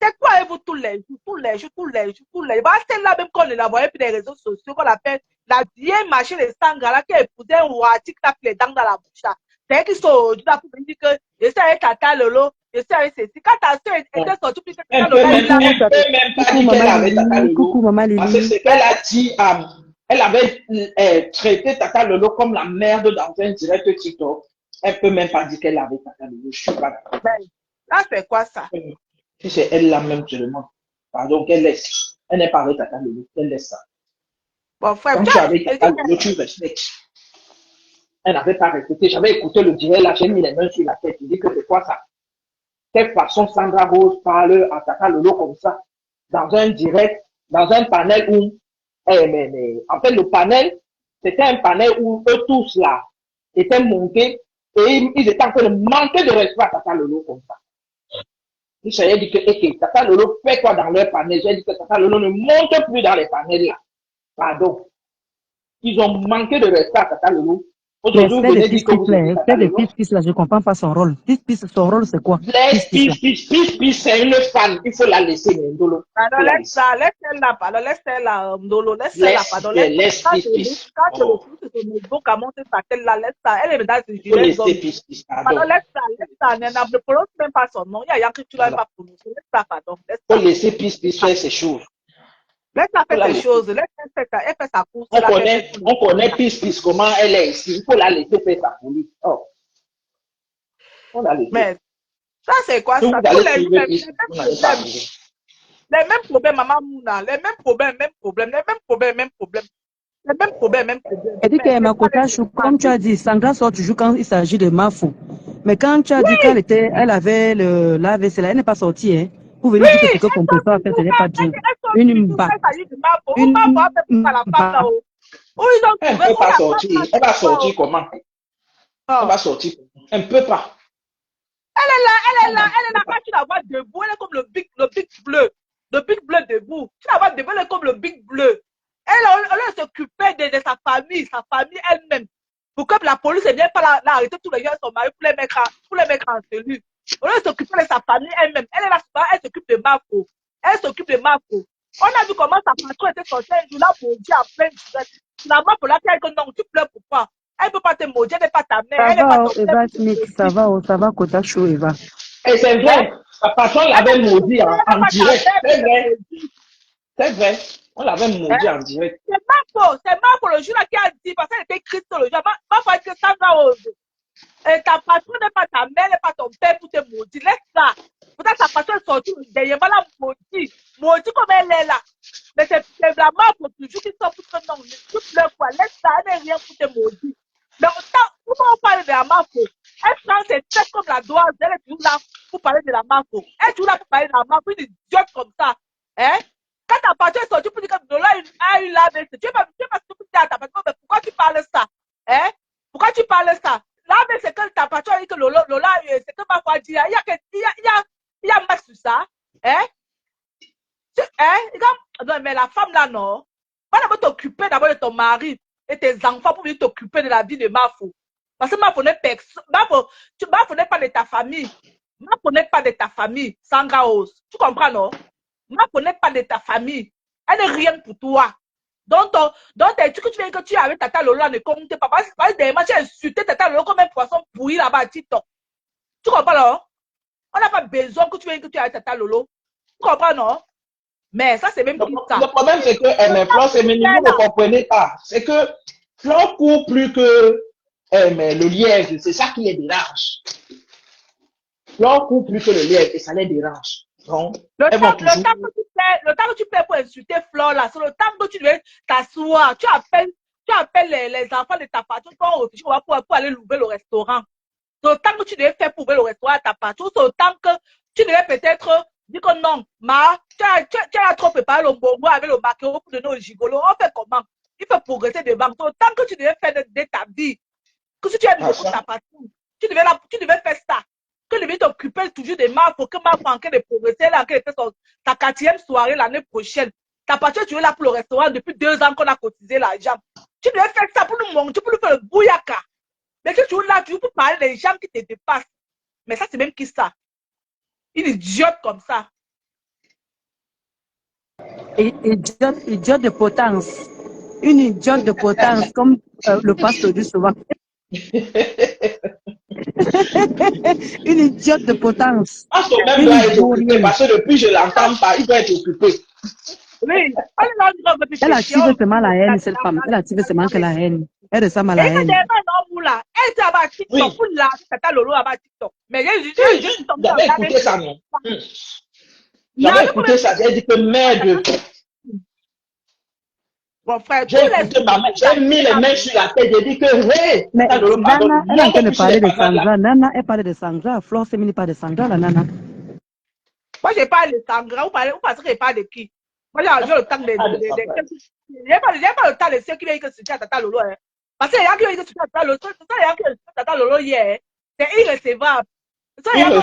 Speaker 2: C'est quoi vous tous les jours, tous les jours, tous les jours, tous les jours. C'est là même qu'on l'a voyé sur les réseaux sociaux, qu'on appelle la vieille machine de Sangala qui a épousé un ouati qui a fait les dents dans la bouche. C'est qu'ils sont aujourd'hui là pour me dire que je sais avec Tata Lolo, je sais avec ceci. Quand ta soeur était sortie, puis Tata Lolo,
Speaker 3: elle ne peut même pas dire qu'elle avait Tata Lolo. Parce que ce qu'elle a dit, elle avait traité Tata Lolo comme la merde dans un direct TikTok. Elle ne peut même pas dire qu'elle avait Tata Lolo. Je suis pas d'accord.
Speaker 2: Là, c'est quoi ça?
Speaker 3: Si c'est elle là même, je demande. Pardon, qu'elle laisse. Elle n'est pas avec Tata Lolo. Elle laisse ça.
Speaker 2: Bon, frère,
Speaker 3: quand tu es avec Tata Lolo, tu respectes. Elle n'avait pas respecté. J'avais écouté le direct là, j'ai mis les mains sur la tête. Il dit que c'est quoi ça? Quelle façon Sandra Rose parle à Tata Lolo comme ça? Dans un direct, dans un panel où en fait, le panel, c'était un panel où eux tous là étaient montés et ils étaient en train de manquer de respect à Tata Lolo comme ça. J'ai dit que Tata Lolo fait quoi dans leur panel? J'ai dit que Tata Lolo ne monte plus dans les panels là. Pardon. Ils ont manqué de respect à Tata Lolo.
Speaker 4: Aujourd'hui, vous venez dire que vous êtes des pistes là, je ne comprends pas son rôle. Piste, son rôle, c'est quoi?
Speaker 3: Piste, c'est une fan. Il faut la laisser, Ndolo.
Speaker 2: Alors, laisse-la là, pardon. Laisse-la là, Ndolo. Laisse-la là, pardon.
Speaker 3: Laisse Piste.
Speaker 2: Quand c'est mon beau à monter sa tête là, laisse-la. Elle est dans une
Speaker 3: gilet. Il faut laisser Piste, pardon.
Speaker 2: Alors, laisse-la. Elle ne prononce même pas son nom. Il y a rien que tu l'as pas prononcé. Laisse-la, pardon.
Speaker 3: Il faut laisser Piste faire ses choses.
Speaker 2: Laisse-la faire ses choses. Elle fait sa course.
Speaker 3: On connaît Piste, comment elle est ici. Il faut la laisser faire sa police. Oh. On la laisse.
Speaker 2: Mais ça, c'est quoi ça? Tous les mêmes problèmes, Maman Mouna. Les mêmes problèmes.
Speaker 4: Elle dit que Makota Chou, comme tu as dit, Sandra sort toujours quand il s'agit de Mafo. Mais quand tu as dit qu'elle avait l'AVC, elle n'est pas sortie, hein. Vous venez dire que ce qu'on peut pas faire, ce n'est pas Dieu. Une bas.
Speaker 3: Elle ne peut pas sortir. Elle va sortir comment? Elle va sortir. Elle ne peut pas.
Speaker 2: Elle est là, quand tu la vois debout, elle est comme le big bleu. Le big bleu debout. Tu la vois debout, elle est comme le big bleu. Elle s'occupait de sa famille elle-même. Pour que la police ne vienne pas l'arrêter tous les jours son mari pour les mettre en cellule. On s'occuper de sa famille elle-même. Elle est là, elle s'occupe de Mafo. On a vu comment sa patron était sortie un jour là pour dire en plein direct. Finalement, pour la faire que non, tu pleures pourquoi? Elle ne peut pas te maudire, elle n'est pas ta mère. Elle n'est pas ton
Speaker 4: Eva Smith, ça va, Kota Chou, Eva.
Speaker 3: Et c'est vrai, sa patron l'avait maudit en direct. C'est vrai. On l'avait maudit en direct.
Speaker 2: C'est Mafo le jour là qui a dit, parce qu'elle était écrite sur le jour. Mafo a dit que ça va oser. Et ta patron n'est pas ta mère, n'est pas ton père pour te maudire. Laisse ça. Peut-être ta patron est sortie derrière moi, la maudit comme elle est là. Mais c'est la mort pour toujours qui sort pour te non. Tu pleures quoi? Laisse ça, elle n'est rien pour te maudire. Mais pourquoi on parle de la Mafo? Elle prend ses têtes comme la doise, elle est toujours là pour parler de la Mafo. Elle est toujours là pour parler de la Mafo, une idiote comme ça. Hein? Quand ta patron est sortie pour dire que Lola a eu l'AVC, tu vas dire à ta patron, mais pourquoi tu parles ça? Hein? Pourquoi tu parles ça? L'AVC, c'est que ta patron a dit que Lola, c'est que Mafo a dit, il y a max sur ça. Hein? Non, mais la femme là, non. Va d'abord t'occuper d'abord de ton mari et tes enfants pour venir t'occuper de la vie de Mafo. Parce que Mafo n'est pas de ta famille. Mafo n'est pas de ta famille, Sandra Rose. Tu comprends, non? Mafo n'est pas de ta famille. Elle n'est rien pour toi. Donc, tes trucs que tu viens que tu es avec Tata Lolo ne compte pas. Parce que dernièrement, tu as insulté Tata Lolo comme un poisson pourri là-bas à TikTok. Tu comprends, non? On n'a pas besoin que tu viennes que tu es avec Tata Lolo. Tu comprends, non? Mais ça, c'est même plus ça.
Speaker 3: Le problème, c'est que mais Flore, c'est menu, vous ne comprenez pas. C'est que Flore court plus que mais le liège. C'est ça qui les dérange. Flore court plus que le liège et ça les dérange. Donc,
Speaker 2: le temps que tu perds pour insulter Flore là, c'est le temps que tu devais t'asseoir. Tu appelles les enfants de ta patron pour aller louer le restaurant. C'est le temps que tu devais faire pour louer le restaurant à ta patron. C'est le temps que tu devais peut-être dire que non, tu as trop préparé le bonbon avec le maquereau pour donner au gigolo. On fait comment? Il faut progresser devant. C'est le temps que tu devais faire de ta vie. Que si tu aimes beaucoup ta patron, tu devais faire ça. Que devait t'occuper toujours des marques pour que Marc en train de progresser là, qu'elle était ta 4e soirée l'année prochaine. Ta patron, tu es là pour le restaurant depuis 2 ans qu'on a cotisé l'argent. Tu devais faire ça pour nous montrer, pour nous faire le bouyaka. Mais que tu es là, toujours pour parler des gens qui te dépassent. Mais ça, c'est même qui ça? Une idiote comme ça.
Speaker 4: Idiote de potence. Une idiote de potence, comme le pasteur dit souvent. Une idiote de potence.
Speaker 3: Parce que même doit être occupé, parce que depuis je l'entends pas, il doit être occupé.
Speaker 2: Oui,
Speaker 4: elle active seulement la haine, cette femme. Elle active seulement que la haine. Elle ressemble à la haine.
Speaker 2: Elle était à TikTok pour la Tata Lolo à TikTok. Mais
Speaker 3: j'avais écouté ça, non? J'avais écouté ça, j'ai dit que merde.
Speaker 2: Bon frère,
Speaker 3: j'ai mis les mains sur la tête, j'ai dit que hey,
Speaker 4: mais Nana, elle est en train de parler de Sandra. Nana, elle parle de Sandra. Flore Semini parle de Sandra, la Nana.
Speaker 2: Moi, je parle de Sandra. Vous pensez que je parle de qui? Moi, j'ai le temps de. J'ai pas le temps de ceux qui viennent que se à Tata Lolo. Parce que les gens qui viennent que se à Tata Lolo, Tata Lolo hier, c'est irrecevable. J'ai le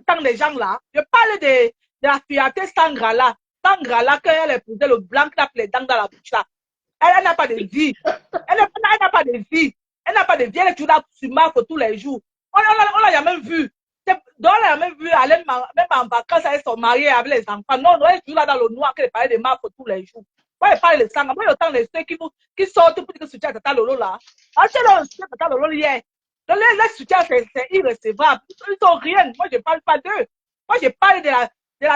Speaker 2: temps des gens là. Je parle de la fiancée Sandra là. Sandra là, quand elle épousait le blanc qui tape les dents dans la bouche là. Elle n'a pas de vie. Elle n'a pas de vie. Elle n'a pas de vie. Elle est toujours là sur Marc tous les jours. On l'a jamais vu. Donc, on l'a jamais vu aller même en vacances avec son mari avec les enfants. Non, elle est toujours là dans le noir qu'elle parlait de Marc tous les jours. Moi, je parle de Sandra. Moi, il y a autant de ceux qui sortent pour dire que soutien à Tata Lolo là. Acheter-le soutien à Tata Lolo hier. Donc, les soutiens, c'est irrecevable. Ils sont rien. Moi, je ne parle pas d'eux. Moi, je parle de la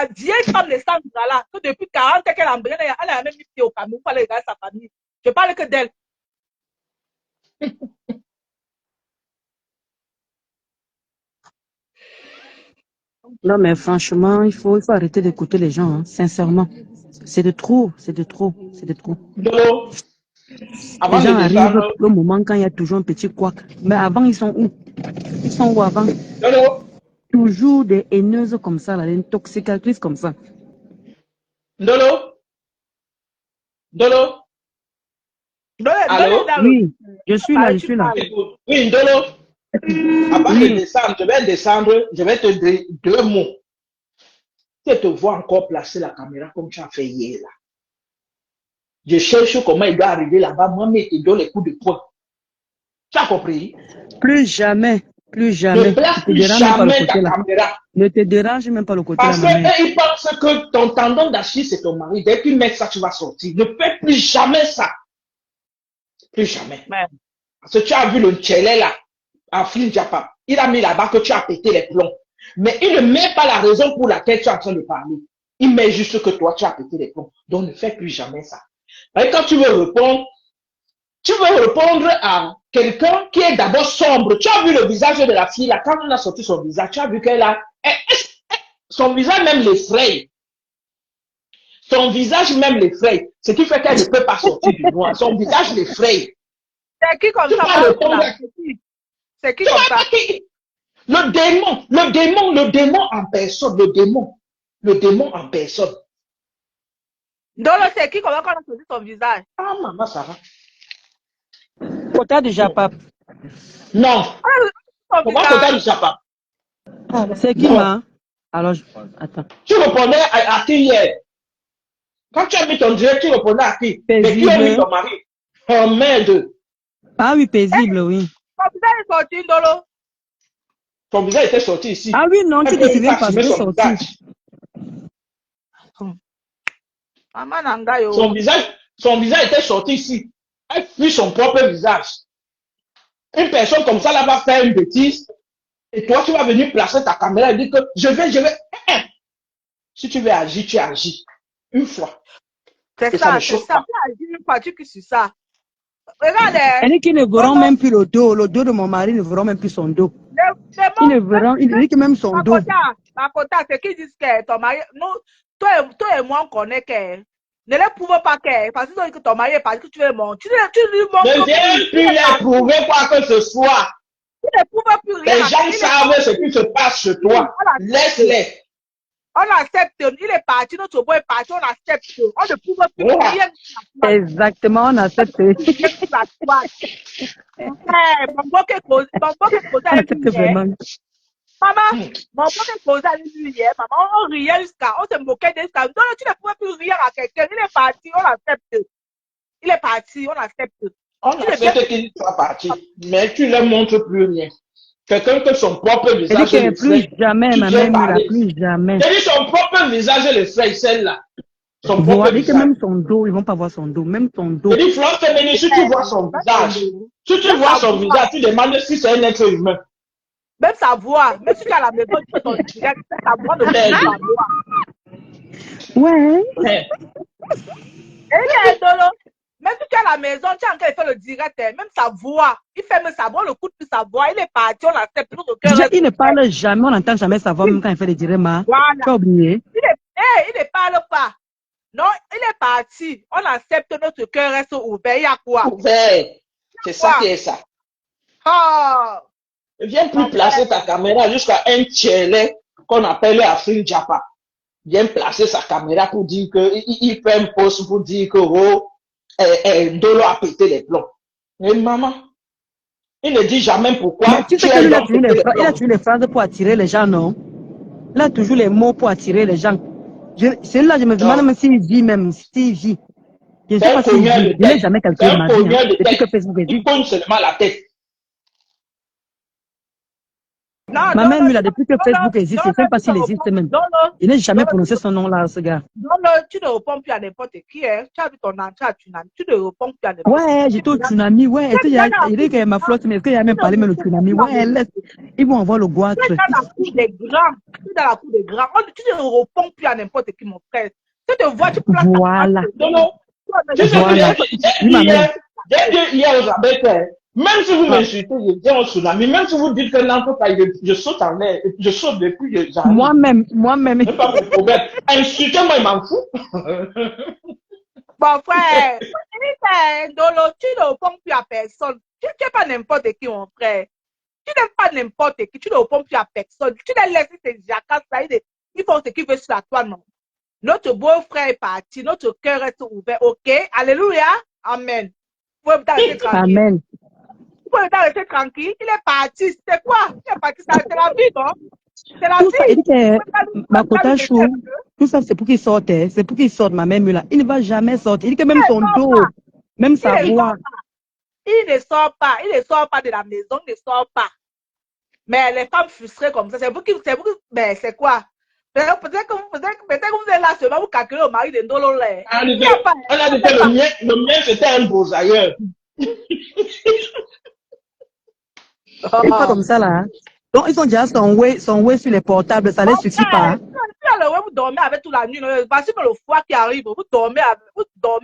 Speaker 2: vieille femme de Sandra là, que depuis 40 ans qu'elle a emmené, elle a même mis pied au Cameroun pour aller regarder sa famille. Je parle que d'elle.
Speaker 4: Non, mais franchement, il faut arrêter d'écouter les gens, hein, sincèrement. C'est de trop, c'est de trop, c'est de trop.
Speaker 3: Donc,
Speaker 4: les gens arrivent au moment quand il y a toujours un petit couac. Mais avant, ils sont où? Ils sont où avant? Toujours des haineuses comme ça, là, des intoxicatrices comme ça.
Speaker 3: Dolo?
Speaker 2: Allô?
Speaker 4: Oui, je suis là, je suis là.
Speaker 3: Oui, Dolo. Avant de descendre, je vais te dire 2 mots. Je te vois encore placer la caméra comme tu as fait hier là. Je cherche comment il doit arriver là-bas, moi, mais il donne les coups de poing. Tu as compris?
Speaker 4: Plus jamais.
Speaker 3: Ne place plus jamais ta caméra.
Speaker 4: Ne te dérange même pas le côté.
Speaker 3: Parce qu'ils pensent que ton tendon d'Achille, c'est ton mari. Dès qu'ils mettent ça, tu vas sortir. Ne fais plus jamais ça. Plus jamais. Parce que tu as vu le tchélé là, en film Japa. Il a mis là-bas que tu as pété les plombs. Mais il ne met pas la raison pour laquelle tu es en train de parler. Il met juste que toi, tu as pété les plombs. Donc, ne fais plus jamais ça. Et quand tu veux répondre à quelqu'un qui est d'abord sombre. Tu as vu le visage de la fille là, quand on a sorti son visage, tu as vu qu'elle a... son visage même l'effraie. Son visage même l'effraie. Ce qui fait qu'elle ne peut pas sortir du noir. Son visage l'effraie.
Speaker 2: C'est qui comme ça? C'est qui comme ça?
Speaker 3: Le démon en personne. Le démon en personne.
Speaker 2: Donc, c'est qui comme ça qu'on a sorti son visage?
Speaker 3: Ah, maman, ça va.
Speaker 4: Quota du Japap.
Speaker 3: Non. Comment quota du Japap?
Speaker 4: C'est qui, ma? Alors, attends.
Speaker 3: Tu répondais à qui hier? Quand tu as mis ton direct, tu répondais à qui?
Speaker 4: Paisible.
Speaker 3: Mais qui a mis ton mari? Oh merde.
Speaker 4: Ah oui, paisible, oui.
Speaker 2: Ton visage est sorti, Dolo.
Speaker 3: Ton visage était sorti ici.
Speaker 4: Ah oui, non, tu te souviens pas, c'est sorti.
Speaker 2: Maman Nangayo.
Speaker 3: Son visage était sorti ici. Elle fuit son propre visage. Une personne comme ça là va faire une bêtise. Et toi, tu vas venir placer ta caméra et dire que je vais. Si tu veux agir, tu agis. Une fois.
Speaker 2: C'est ça. Tu agis une fois, tu es sur ça. Regarde.
Speaker 4: Elle dit qu'ils ne verront même plus le dos. Le dos de mon mari ne verront même plus son dos. Ils ne verront, il dit que même son dos.
Speaker 2: Makota, c'est qui disent que ton mari, nous, toi et moi, on connaît que. Ne les prouve pas que, parce que ton mari est parce que tu es mort. Tu lui montres.
Speaker 3: Ne viens plus les prouver quoi que ce soit.
Speaker 2: Tu ne prouves plus rien.
Speaker 3: Les gens savent ce qui se passe chez toi. Laisse-les.
Speaker 2: On accepte, il est parti, notre beau est parti, on accepte. On ne prouve plus rien.
Speaker 4: Exactement, on accepte.
Speaker 2: Mon beau qui est posé avec lui hier. Maman, mon beau qui est posé avec lui hier, maman, on riait jusqu'à, on se moquait de jusqu'à. Non, tu ne pouvais plus rire à quelqu'un. Il est parti, on accepte. Il est parti, on accepte.
Speaker 3: On accepte qu'il soit parti, mais tu ne montres plus rien. Quelqu'un que son propre visage
Speaker 4: le fait. Plus jamais, ma mère, plus jamais.
Speaker 3: Il dit son propre visage le fait, celle-là. Son
Speaker 4: propre visage. Même son dos, ils ne vont pas voir son dos. Même son dos.
Speaker 3: Il dit, Florence, si tu vois son visage, si tu vois son visage, tu demandes si c'est un être humain.
Speaker 2: Même sa voix, même si tu es à la maison, tu fais ton direct, sa voix de sa voix.
Speaker 4: Ouais.
Speaker 2: Même si tu es à la maison, tu es en train de faire le direct, même sa voix, il fait même sa voix, le coup de sa voix, il est parti, on l'accepte.
Speaker 4: Il ne parle jamais, on n'entend jamais sa voix, même quand il fait le direct,
Speaker 2: voilà.
Speaker 4: Tu as oublié.
Speaker 2: Il ne parle pas. Non, il est parti, on accepte, notre cœur reste ouvert, il y a quoi?
Speaker 3: Ouvert, c'est ça qui est ça.
Speaker 2: Oh.
Speaker 3: Viens plus placer ta caméra jusqu'à un tchèlé qu'on appelle Afrique Japa. Viens placer sa caméra pour dire qu'il fait un post pour dire que Dolo a pété les plombs. Mais maman, il ne dit jamais pourquoi.
Speaker 4: Mais tu sais qu'il a tué les phrases pour attirer les gens, non? Il a toujours les mots pour attirer les gens. Celui-là, je me demande même s'il vit même, s'il vit. Je ne sais pas s'il vit. Il n'est jamais calculé ma vie. Depuis que Facebook existe.
Speaker 3: Il cogne seulement la tête.
Speaker 4: Ma mère, là, depuis que Facebook existe, je ne sais pas s'il existe même. Il n'a jamais prononcé son nom là, ce gars.
Speaker 2: Non, tu ne réponds plus à n'importe qui. Tu as vu ton entrée à Tsunami. Tu ne réponds plus à n'importe qui.
Speaker 4: Ouais, j'étais au Tsunami. Ouais, il dit qu'il y a ma flotte, mais est-ce qu'il y a même parlé même au Tsunami? Ouais, laisse. Ils vont envoyer le goitre.
Speaker 2: Tu es dans la cour des grands. Tu es dans la cour des grands. Tu ne réponds plus à n'importe qui, mon frère. Tu te vois, tu places.
Speaker 4: Voilà.
Speaker 3: Voilà. Hier, même si vous m'insultez, je viens au Tsunami. Même si vous dites que n'en peut pas, je saute en l'air. Je saute depuis.
Speaker 4: Moi-même.
Speaker 3: C'est pas mon problème. Insultez-moi, il m'en fout.
Speaker 2: Bon frère, Dolo, tu ne réponds plus à personne. Tu n'es pas n'importe qui, mon frère. Tu n'es pas n'importe qui. Tu ne réponds plus à personne. Tu n'as laissé tes jacasses là. Ils font ce qu'ils veulent sur toi, non. Notre beau-frère est parti. Notre cœur est ouvert. Ok? Alléluia. Amen.
Speaker 4: Amen.
Speaker 2: Vous pouvez rester tranquille. Il est parti. C'est quoi? Il est parti. C'est la vie, non? C'est la vie.
Speaker 4: Makota Chou, tout ça, c'est pour qu'il sorte. C'est pour qu'il sorte, ma mère là. Il ne va jamais sortir. Il dit que même son dos, même sa voix.
Speaker 2: Il ne sort pas. Il ne sort pas de la maison. Il ne sort pas. Mais les femmes frustrées comme ça, c'est pour qu'il. Mais c'est quoi? Peut-être que vous êtes là seulement, vous calculez au mari de Ndolo.
Speaker 3: On a dit que le mien, c'était un beau ailleurs.
Speaker 4: C'est pas comme ça là. Donc ils ont déjà son way sur les portables, ça ne les suffit pas.
Speaker 2: Vous dormez avec toute la nuit. Parce que le foie qui arrive, vous dormez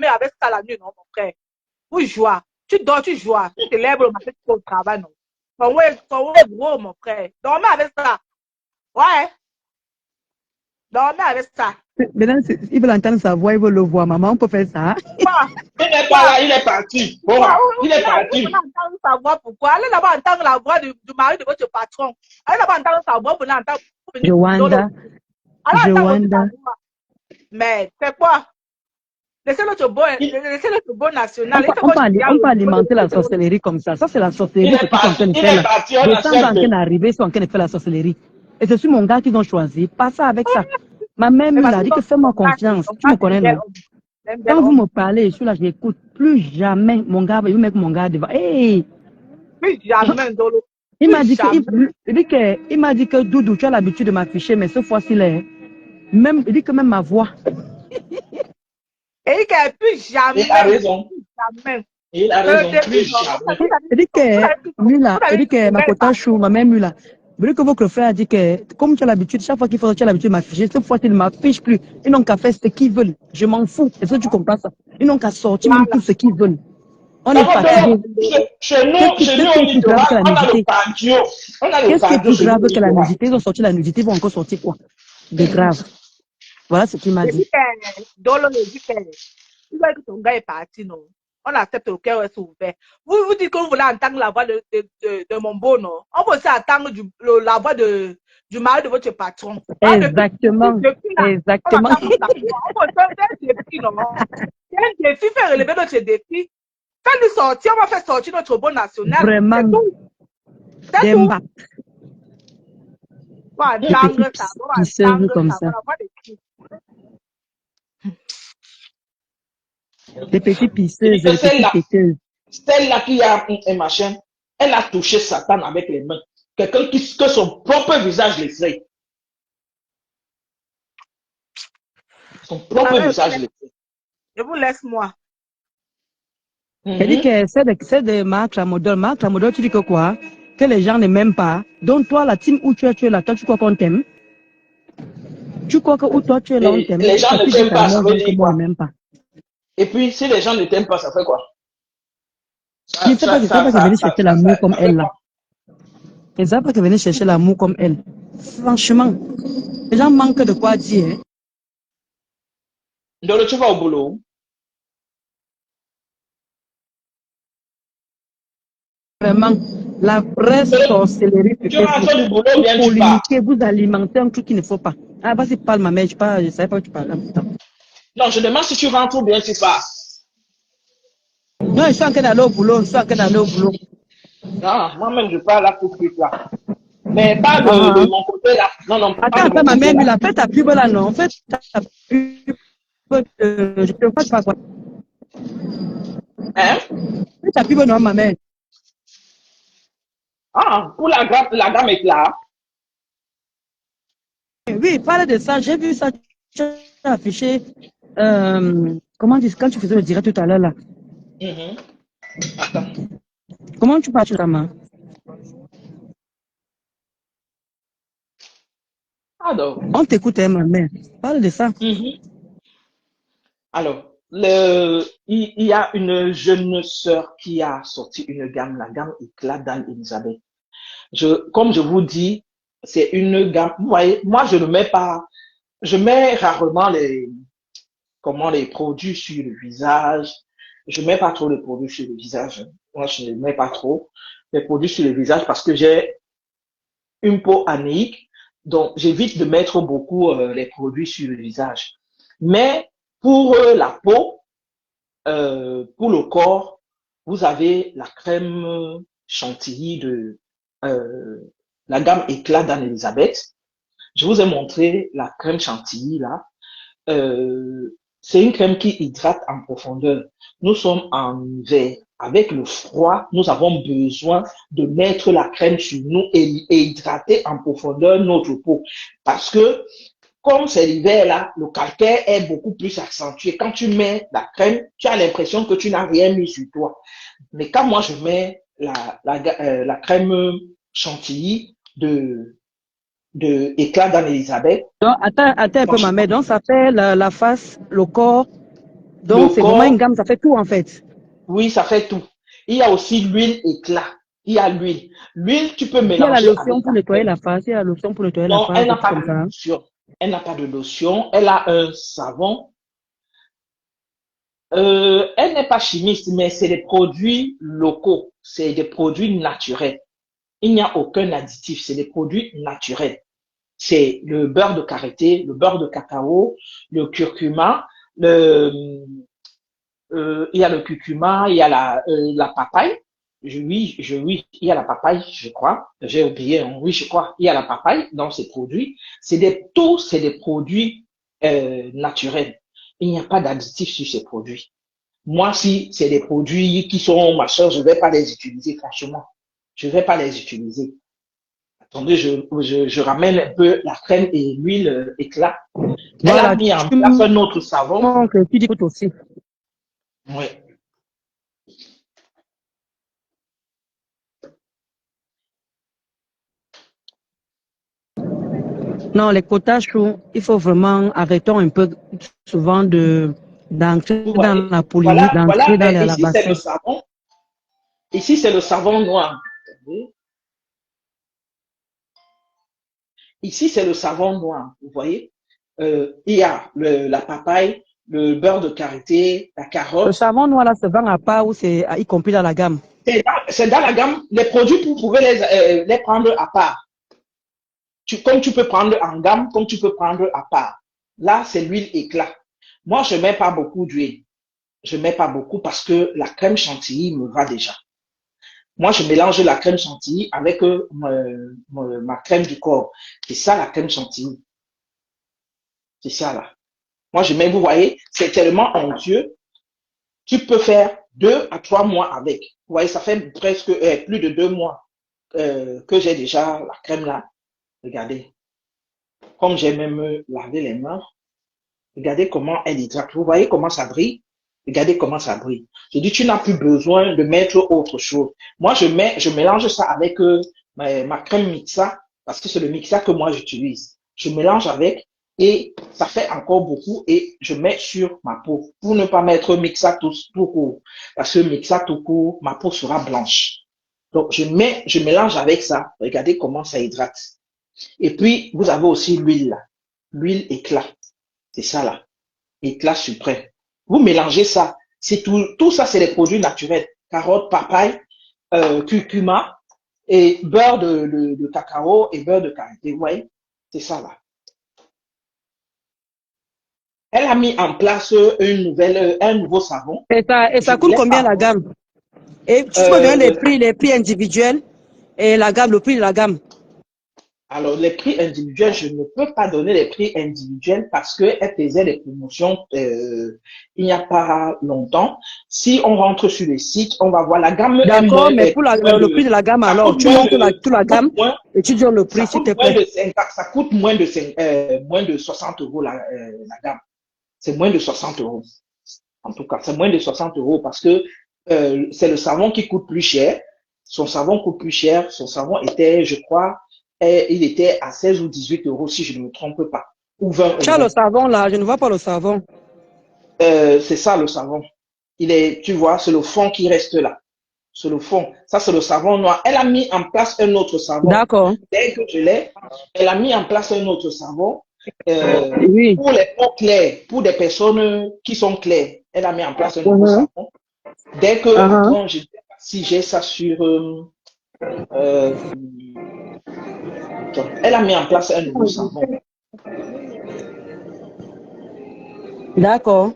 Speaker 2: avec ça la nuit, non, mon frère. Vous jouez. Tu dors, tu joues. Tu te lèves le matin, tu vas au travail, non. Ton way est gros, mon frère. Dormez avec ça. Ouais. Dormez avec ça.
Speaker 4: Maintenant, ils veulent entendre sa voix, ils veulent le voir. Maman, on peut faire ça.
Speaker 3: Il n'est pas là, il est parti. Il est parti.
Speaker 2: Allez entendre sa voix, pourquoi? Allez là-bas entendre la voix du mari de votre patron. Allez là-bas entendre sa voix pour l'entendre.
Speaker 4: Joanda.
Speaker 2: Mais c'est quoi? Laissez notre beau national.
Speaker 4: On peut alimenter la sorcellerie comme ça. Ça, c'est la sorcellerie que tu es en train de faire. Les gens sont en train d'arriver, sont en train de faire la sorcellerie. Et c'est sur mon gars qu'ils ont choisi. Pas ça avec ça. Ma mère me l'a dit que fais-moi confiance. Tu me connais, non? Quand vous me parlez, je suis là, j'écoute. Plus jamais mon gars, il veut mettre mon gars devant. Hey!
Speaker 2: Plus jamais, Dolo.
Speaker 4: Il m'a dit que Doudou, tu as l'habitude de m'afficher, mais cette fois-ci, il dit que même ma voix.
Speaker 2: Et qu'il n'y a plus jamais.
Speaker 3: Il a raison.
Speaker 2: Jamais.
Speaker 3: Il a raison. Plus jamais.
Speaker 4: Elle dit que, Mula, elle dit que Makota Chou, ma mère Mula. Vous voyez que votre frère a dit que, comme tu as l'habitude, chaque fois qu'il faut, tu as l'habitude de m'afficher, cette fois, il ne m'affiche plus. Ils n'ont qu'à faire ce qu'ils veulent. Je m'en fous. Est-ce que tu comprends ça? Ils n'ont qu'à sortir même tout ce qu'ils veulent. On est fatigué.
Speaker 3: Chez nous, on dit on a le cardio.
Speaker 4: Qu'est-ce qui est plus grave que la nudité? Ils ont sorti la nudité, ils vont encore sortir quoi? De grave. Voilà ce qu'il m'a dit.
Speaker 2: Dolo le dit que ton gars est parti, non? On accepte le cœur est ouvert. Vous dites que vous voulez entendre la voix de mon beau, non? On peut aussi entendre la voix du mari de votre patron.
Speaker 4: Exactement. Exactement.
Speaker 2: On peut faire des défis, non? Il y a un défi, faire relever notre défi. Fais-nous sortir, on va faire sortir notre beau national.
Speaker 4: Vraiment.
Speaker 2: C'est tout.
Speaker 4: C'est tout. Comme ça. Des petites pisseuses, des petites péteuses.
Speaker 3: Celle-là qui a un machin, elle a touché Satan avec les mains. Quelqu'un que son propre visage l'effraie. Son propre visage l'effraie.
Speaker 2: Je vous laisse moi.
Speaker 4: Elle dit que c'est de Marc Lamoudol. Marc Lamoudol, tu dis que quoi? Que les gens ne m'aiment pas. Donc toi, la team où tu es là, toi, tu crois qu'on t'aime? Tu crois que où toi tu es là, on t'aime?
Speaker 3: Les gens ne t'aiment pas, ça veut dire quoi?
Speaker 4: Et
Speaker 3: puis, si les gens ne t'aiment pas, ça fait quoi?
Speaker 4: Je ne sais pas que venir chercher l'amour comme elle, là. Je ne sais pas que venir chercher l'amour comme elle. Franchement, les gens manquent de quoi dire.
Speaker 3: Donc, tu vas au boulot?
Speaker 4: Vraiment, la vraie sorcellerie, vous alimentez un truc qu'il ne faut pas. Ah, vas-y, parle, ma mère, je ne savais pas que tu parlais.
Speaker 3: Non, je demande si tu rentres ou bien tu pars.
Speaker 4: Non, je suis en train d'aller au boulot,
Speaker 3: Non, moi-même, je parle là tout de suite, là. Mais pas de mon côté, là. Non.
Speaker 4: Attends, ma mère, il a fait ta pub, là, non? En fait, ta pub, je ne sais pas quoi.
Speaker 3: Hein?
Speaker 4: Fais ta pub, non, ma mère.
Speaker 3: Ah, pour la gamme éclat.
Speaker 4: Oui, parle de ça. J'ai vu ça. Tu as affiché. Comment dire, quand tu faisais le direct tout à l'heure là.
Speaker 3: Attends.
Speaker 4: Comment tu parles, Rama?
Speaker 3: Alors.
Speaker 4: On t'écoute, hein, ma mère. Parle de ça.
Speaker 3: Alors, il y a une jeune sœur qui a sorti une gamme, la gamme éclat d'Anne-Elisabeth. Comme je vous dis, c'est une gamme. Vous voyez, moi, je mets rarement les produits sur le visage. Je mets pas trop les produits sur le visage. Moi, je ne mets pas trop les produits sur le visage parce que j'ai une peau anéique. Donc, j'évite de mettre beaucoup les produits sur le visage. Mais pour la peau, pour le corps, vous avez la crème chantilly de la gamme éclat d'Anne-Elisabeth. Je vous ai montré la crème chantilly là. C'est une crème qui hydrate en profondeur. Nous sommes en hiver. Avec le froid, nous avons besoin de mettre la crème sur nous et hydrater en profondeur notre peau. Parce que comme c'est l'hiver là, le calcaire est beaucoup plus accentué. Quand tu mets la crème, tu as l'impression que tu n'as rien mis sur toi. Mais quand moi je mets la crème chantilly de éclat d'Anne-Elisabeth.
Speaker 4: Donc, attends un peu, ma mère. Donc, ça fait la face, le corps. Donc, c'est vraiment une gamme, ça fait tout en fait.
Speaker 3: Oui, ça fait tout. Il y a aussi l'huile éclat. Il y a l'huile. L'huile, tu peux mélanger.
Speaker 4: Il y a la lotion pour nettoyer la face. Il y a la lotion pour nettoyer la face.
Speaker 3: Non, elle n'a pas de lotion. Elle n'a pas de lotion. Elle a un savon. Elle n'est pas chimiste, mais c'est des produits locaux. C'est des produits naturels. Il n'y a aucun additif. C'est des produits naturels. C'est le beurre de karité, le beurre de cacao, le curcuma, il y a le curcuma, il y a la papaye. Oui, il y a la papaye, je crois. J'ai oublié, hein. Oui, je crois. Il y a la papaye dans ces produits. Tous, c'est des produits naturels. Il n'y a pas d'additif sur ces produits. Moi, si c'est des produits qui sont machin, je vais pas les utiliser, franchement. Je vais pas les utiliser. Attendez, je ramène un peu la crème et l'huile éclat. Elle a
Speaker 4: Voilà,
Speaker 3: mis en
Speaker 4: tu
Speaker 3: place un autre savon.
Speaker 4: manques, tu dis aussi.
Speaker 3: Oui.
Speaker 4: Non, les quotas chauds, il faut vraiment arrêter un peu souvent d'entrer
Speaker 3: Vous
Speaker 4: dans
Speaker 3: voyez,
Speaker 4: la polémique,
Speaker 3: voilà,
Speaker 4: d'entrer
Speaker 3: voilà.
Speaker 4: dans la
Speaker 3: Ici, c'est le
Speaker 4: bassesse.
Speaker 3: savon. Ici, c'est le savon noir. Ici, c'est le savon noir. Vous voyez, il y a la papaye, le beurre de karité, la
Speaker 4: Le
Speaker 3: carotte.
Speaker 4: savon noir là se vend à part ou c'est y compris dans la gamme?
Speaker 3: C'est dans la gamme. Les produits, vous pouvez les prendre à part. Comme tu peux prendre en gamme, comme tu peux prendre à part. Là, c'est l'huile éclat. Moi, je mets pas beaucoup d'huile. Je mets pas beaucoup parce que la crème chantilly me va déjà. Moi, je mélange la crème chantilly avec ma crème du corps. C'est ça, la crème chantilly. C'est ça, là. Moi, je mets, vous voyez, c'est tellement onctueux. Tu peux faire 2 à 3 mois avec. Vous voyez, ça fait presque plus de 2 mois que j'ai déjà la crème là. Regardez. Comme j'ai même lavé les mains, regardez comment elle hydrate. Vous voyez comment ça brille? Regardez comment ça brille. Je dis, tu n'as plus besoin de mettre autre chose. Moi, je mélange ça avec ma crème mixa, parce que c'est le mixa que moi j'utilise. Je mélange avec et ça fait encore beaucoup et je mets sur ma peau pour ne pas mettre mixa tout court. Parce que mixa tout court, ma peau sera blanche. Donc, je mélange avec ça. Regardez comment ça hydrate. Et puis, vous avez aussi l'huile là. L'huile éclat. C'est ça là. Éclat suprême. Vous mélangez ça. C'est tout ça, c'est des produits naturels. Carottes, papaye, curcuma et beurre de cacao et beurre de karité. Vous voyez? C'est ça là. Elle a mis en place un nouveau savon.
Speaker 4: Et ça coûte combien la gamme? Et tu peux donner les prix individuels et la gamme, le prix de la gamme.
Speaker 3: Alors, les prix individuels, je ne peux pas donner les prix individuels parce qu'elle faisait des promotions il n'y a pas longtemps. Si on rentre sur le site, on va voir la gamme.
Speaker 4: D'accord, mais pour le prix de la gamme, alors, tu montes toute la gamme et tu donnes le prix, s'il te plaît.
Speaker 3: Ça coûte moins de 60 euros la gamme. C'est moins de 60 euros. En tout cas, c'est moins de 60 euros parce que c'est le savon qui coûte plus cher. Son savon coûte plus cher. Son savon était, je crois, il était à 16 ou 18 euros si je ne me trompe pas. Ou 20 euros.
Speaker 4: Tu as le savon là, je ne vois pas le savon.
Speaker 3: C'est ça le savon. Tu vois, c'est le fond qui reste là. C'est le fond. Ça, c'est le savon noir. Elle a mis en place un autre savon.
Speaker 4: D'accord.
Speaker 3: Dès que je l'ai, elle a mis en place un autre savon.
Speaker 4: Oui.
Speaker 3: Pour les peaux claires, pour des personnes qui sont claires, elle a mis en place un nouveau savon. Dès que, bon, je ne sais pas si j'ai ça sur... elle a mis en place un nouveau savon.
Speaker 4: D'accord.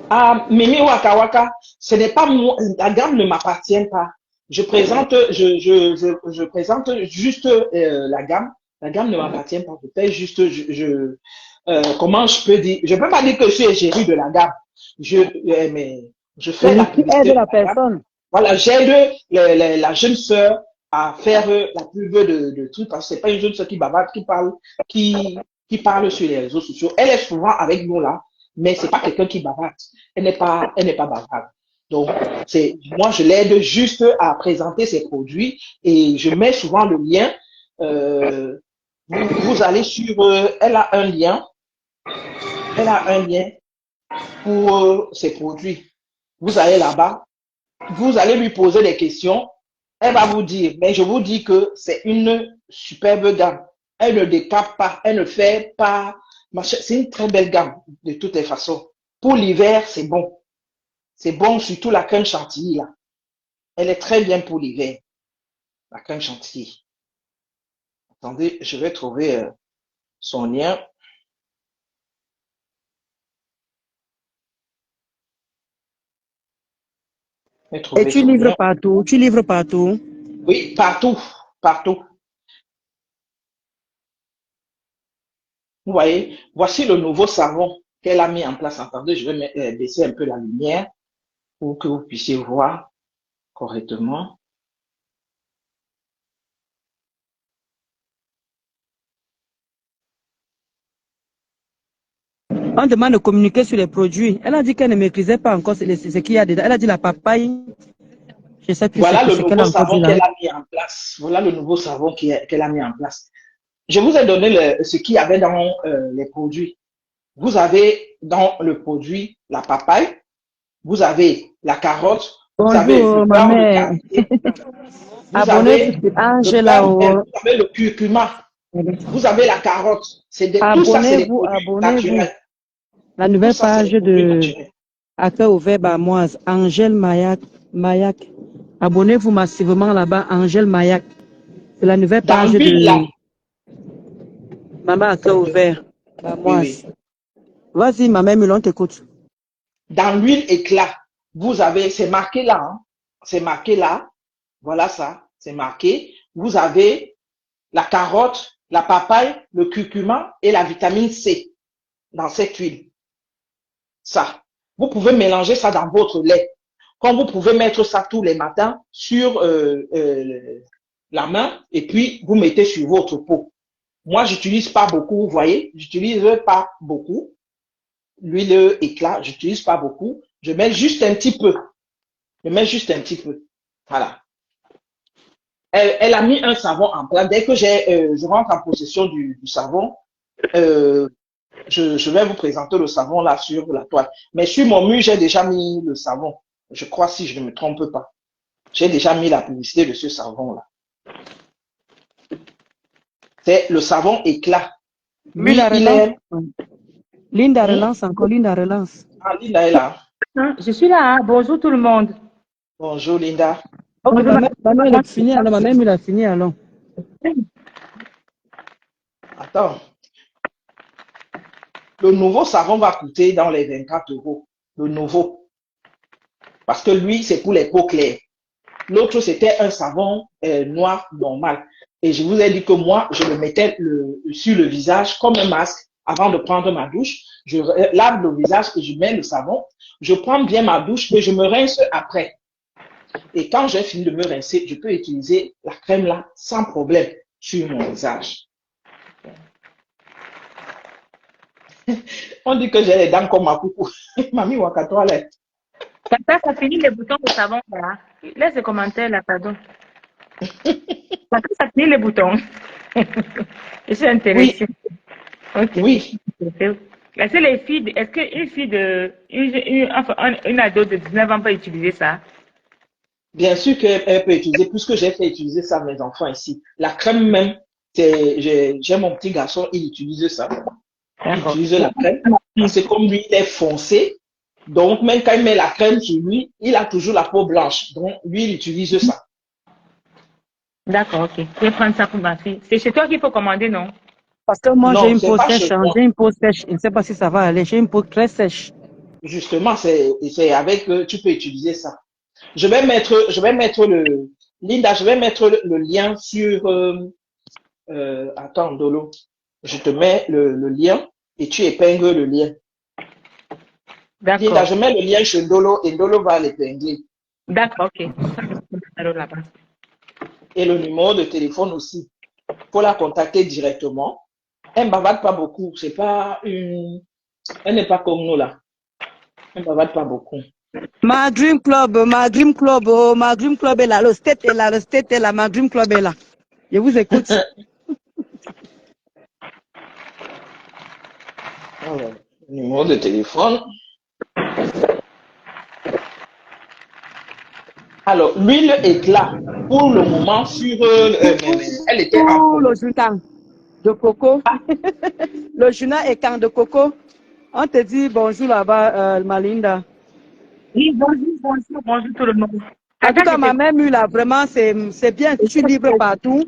Speaker 3: Ah, Mimi Waka, ce n'est pas moi, la gamme ne m'appartient pas. Je présente juste la gamme. La gamme ne m'appartient pas. Je fais juste, comment je peux dire? Je peux pas dire que je suis égérie de la gamme. Mais je fais la publicité
Speaker 4: de la personne.
Speaker 3: Voilà, j'aide la jeune sœur à faire la pub de trucs parce que c'est pas une jeune sœur qui bavarde, qui parle sur les réseaux sociaux. Elle est souvent avec nous là, mais c'est pas quelqu'un qui bavarde. Elle n'est pas bavarde. Donc, moi, je l'aide juste à présenter ses produits et je mets souvent le lien. Vous allez sur, elle a un lien pour ses produits. Vous allez là-bas, vous allez lui poser des questions. Elle va vous dire, mais je vous dis que c'est une superbe gamme. Elle ne décape pas, elle ne fait pas. C'est une très belle gamme de toutes les façons. Pour l'hiver, c'est bon. C'est bon, surtout la crème chantilly là. Elle est très bien pour l'hiver. La crème chantilly. Attendez, je vais trouver son lien.
Speaker 4: Et tu livres partout, tu livres partout.
Speaker 3: Oui, partout, partout. Vous voyez, voici le nouveau savon qu'elle a mis en place. Attendez, je vais baisser un peu la lumière pour que vous puissiez voir correctement.
Speaker 4: On demande de communiquer sur les produits. Elle a dit qu'elle ne maîtrisait pas encore ce qu'il y a dedans. Elle a dit la papaye. Je sais plus
Speaker 3: voilà le
Speaker 4: ce
Speaker 3: nouveau savon qu'elle a mis en place. Voilà le nouveau savon qu'elle a mis en place. Je vous ai donné ce qu'il y avait dans les produits. Vous avez dans le produit la papaye, vous avez la carotte, vous avez le beurre de karité, vous avez le curcuma, vous avez la carotte. Tout ça, c'est des produits naturels.
Speaker 4: La nouvelle page de Accueil ouvert Bamoise, Angèle Mayak. Abonnez-vous massivement là-bas, Angèle Mayak. C'est la nouvelle page de Maman Accueil ouvert Bamoise. Vas-y, ma mère Mulon t'écoute.
Speaker 3: Dans l'huile éclat, vous avez, c'est marqué là, hein? C'est marqué là. Voilà ça, c'est marqué. Vous avez la carotte, la papaye, le curcuma et la vitamine C dans cette huile. Ça. Vous pouvez mélanger ça dans votre lait. Comme vous pouvez mettre ça tous les matins sur la main et puis vous mettez sur votre peau. Moi, j'utilise pas beaucoup, vous voyez, j'utilise pas beaucoup. L'huile éclat, j'utilise pas beaucoup. Je mets juste un petit peu. Je mets juste un petit peu. Voilà. Elle a mis un savon en place. Dès que je rentre en possession du savon, je vais vous présenter le savon là sur la toile. Mais sur mon mur, j'ai déjà mis le savon. Je crois, si je ne me trompe pas. J'ai déjà mis la publicité de ce savon là. C'est le savon éclat. Lui,
Speaker 4: Linda relance encore, Linda relance.
Speaker 3: Ah, Linda est là.
Speaker 5: Je suis là. Bonjour tout le monde.
Speaker 3: Bonjour Linda.
Speaker 4: Ma mère a fini alors. Ma mère a fini alors.
Speaker 3: Attends. Le nouveau savon va coûter dans les 24 €. Le nouveau. Parce que lui, c'est pour les peaux claires. L'autre, c'était un savon noir normal. Et je vous ai dit que moi, je le mettais sur le visage comme un masque avant de prendre ma douche. Je lave le visage et je mets le savon. Je prends bien ma douche et je me rince après. Et quand j'ai fini de me rincer, je peux utiliser la crème là sans problème sur mon visage. On dit que j'ai les dents comme ma coucou. Mamie Waka toilette.
Speaker 5: Tata, ça finit les boutons de savon là. Laisse les commentaires là, pardon. Tata, ça finit les boutons. Je suis intéressée.
Speaker 3: Oui.
Speaker 5: Okay.
Speaker 3: Oui.
Speaker 5: Est-ce que les filles, est-ce qu'une fille une ado de 19 ans peut utiliser ça?
Speaker 3: Bien sûr qu'elle peut utiliser, puisque j'ai fait utiliser ça à mes enfants ici. La crème même, j'ai mon petit garçon, il utilise ça. Il utilise la crème. C'est comme lui, il est foncé. Donc, même quand il met la crème sur lui, il a toujours la peau blanche. Donc, lui, il utilise ça.
Speaker 5: D'accord, ok. Je vais prendre ça pour ma fille. C'est chez toi qu'il faut commander, non?
Speaker 4: Parce que moi, j'ai une peau sèche. J'ai une peau sèche. Je ne sais pas si ça va aller. J'ai une peau très sèche.
Speaker 3: Justement, c'est avec, tu peux utiliser ça. Je vais mettre Linda, je vais mettre le lien sur, attends, Dolo. Je te mets le lien et tu épingles le lien.
Speaker 5: D'accord.
Speaker 3: Linda, je mets le lien chez Dolo et Dolo va l'épingler.
Speaker 5: D'accord, ok.
Speaker 3: Et le numéro de téléphone aussi. Faut la contacter directement. Elle ne bavarde pas beaucoup. C'est pas elle n'est pas comme nous là. Elle ne bavarde pas beaucoup.
Speaker 4: Ma Dream Club est là. Le state est là. Ma Dream Club est là. Je vous écoute.
Speaker 3: Alors, numéro de téléphone. Alors, l'huile éclat, pour le moment, sur... elle était en...
Speaker 4: Le junin de coco. Le junin est quand de coco. On te dit bonjour là-bas, Malinda.
Speaker 5: Oui, bonjour tout le monde.
Speaker 4: En tout cas, ma mère là, vraiment, c'est bien. Je suis libre partout.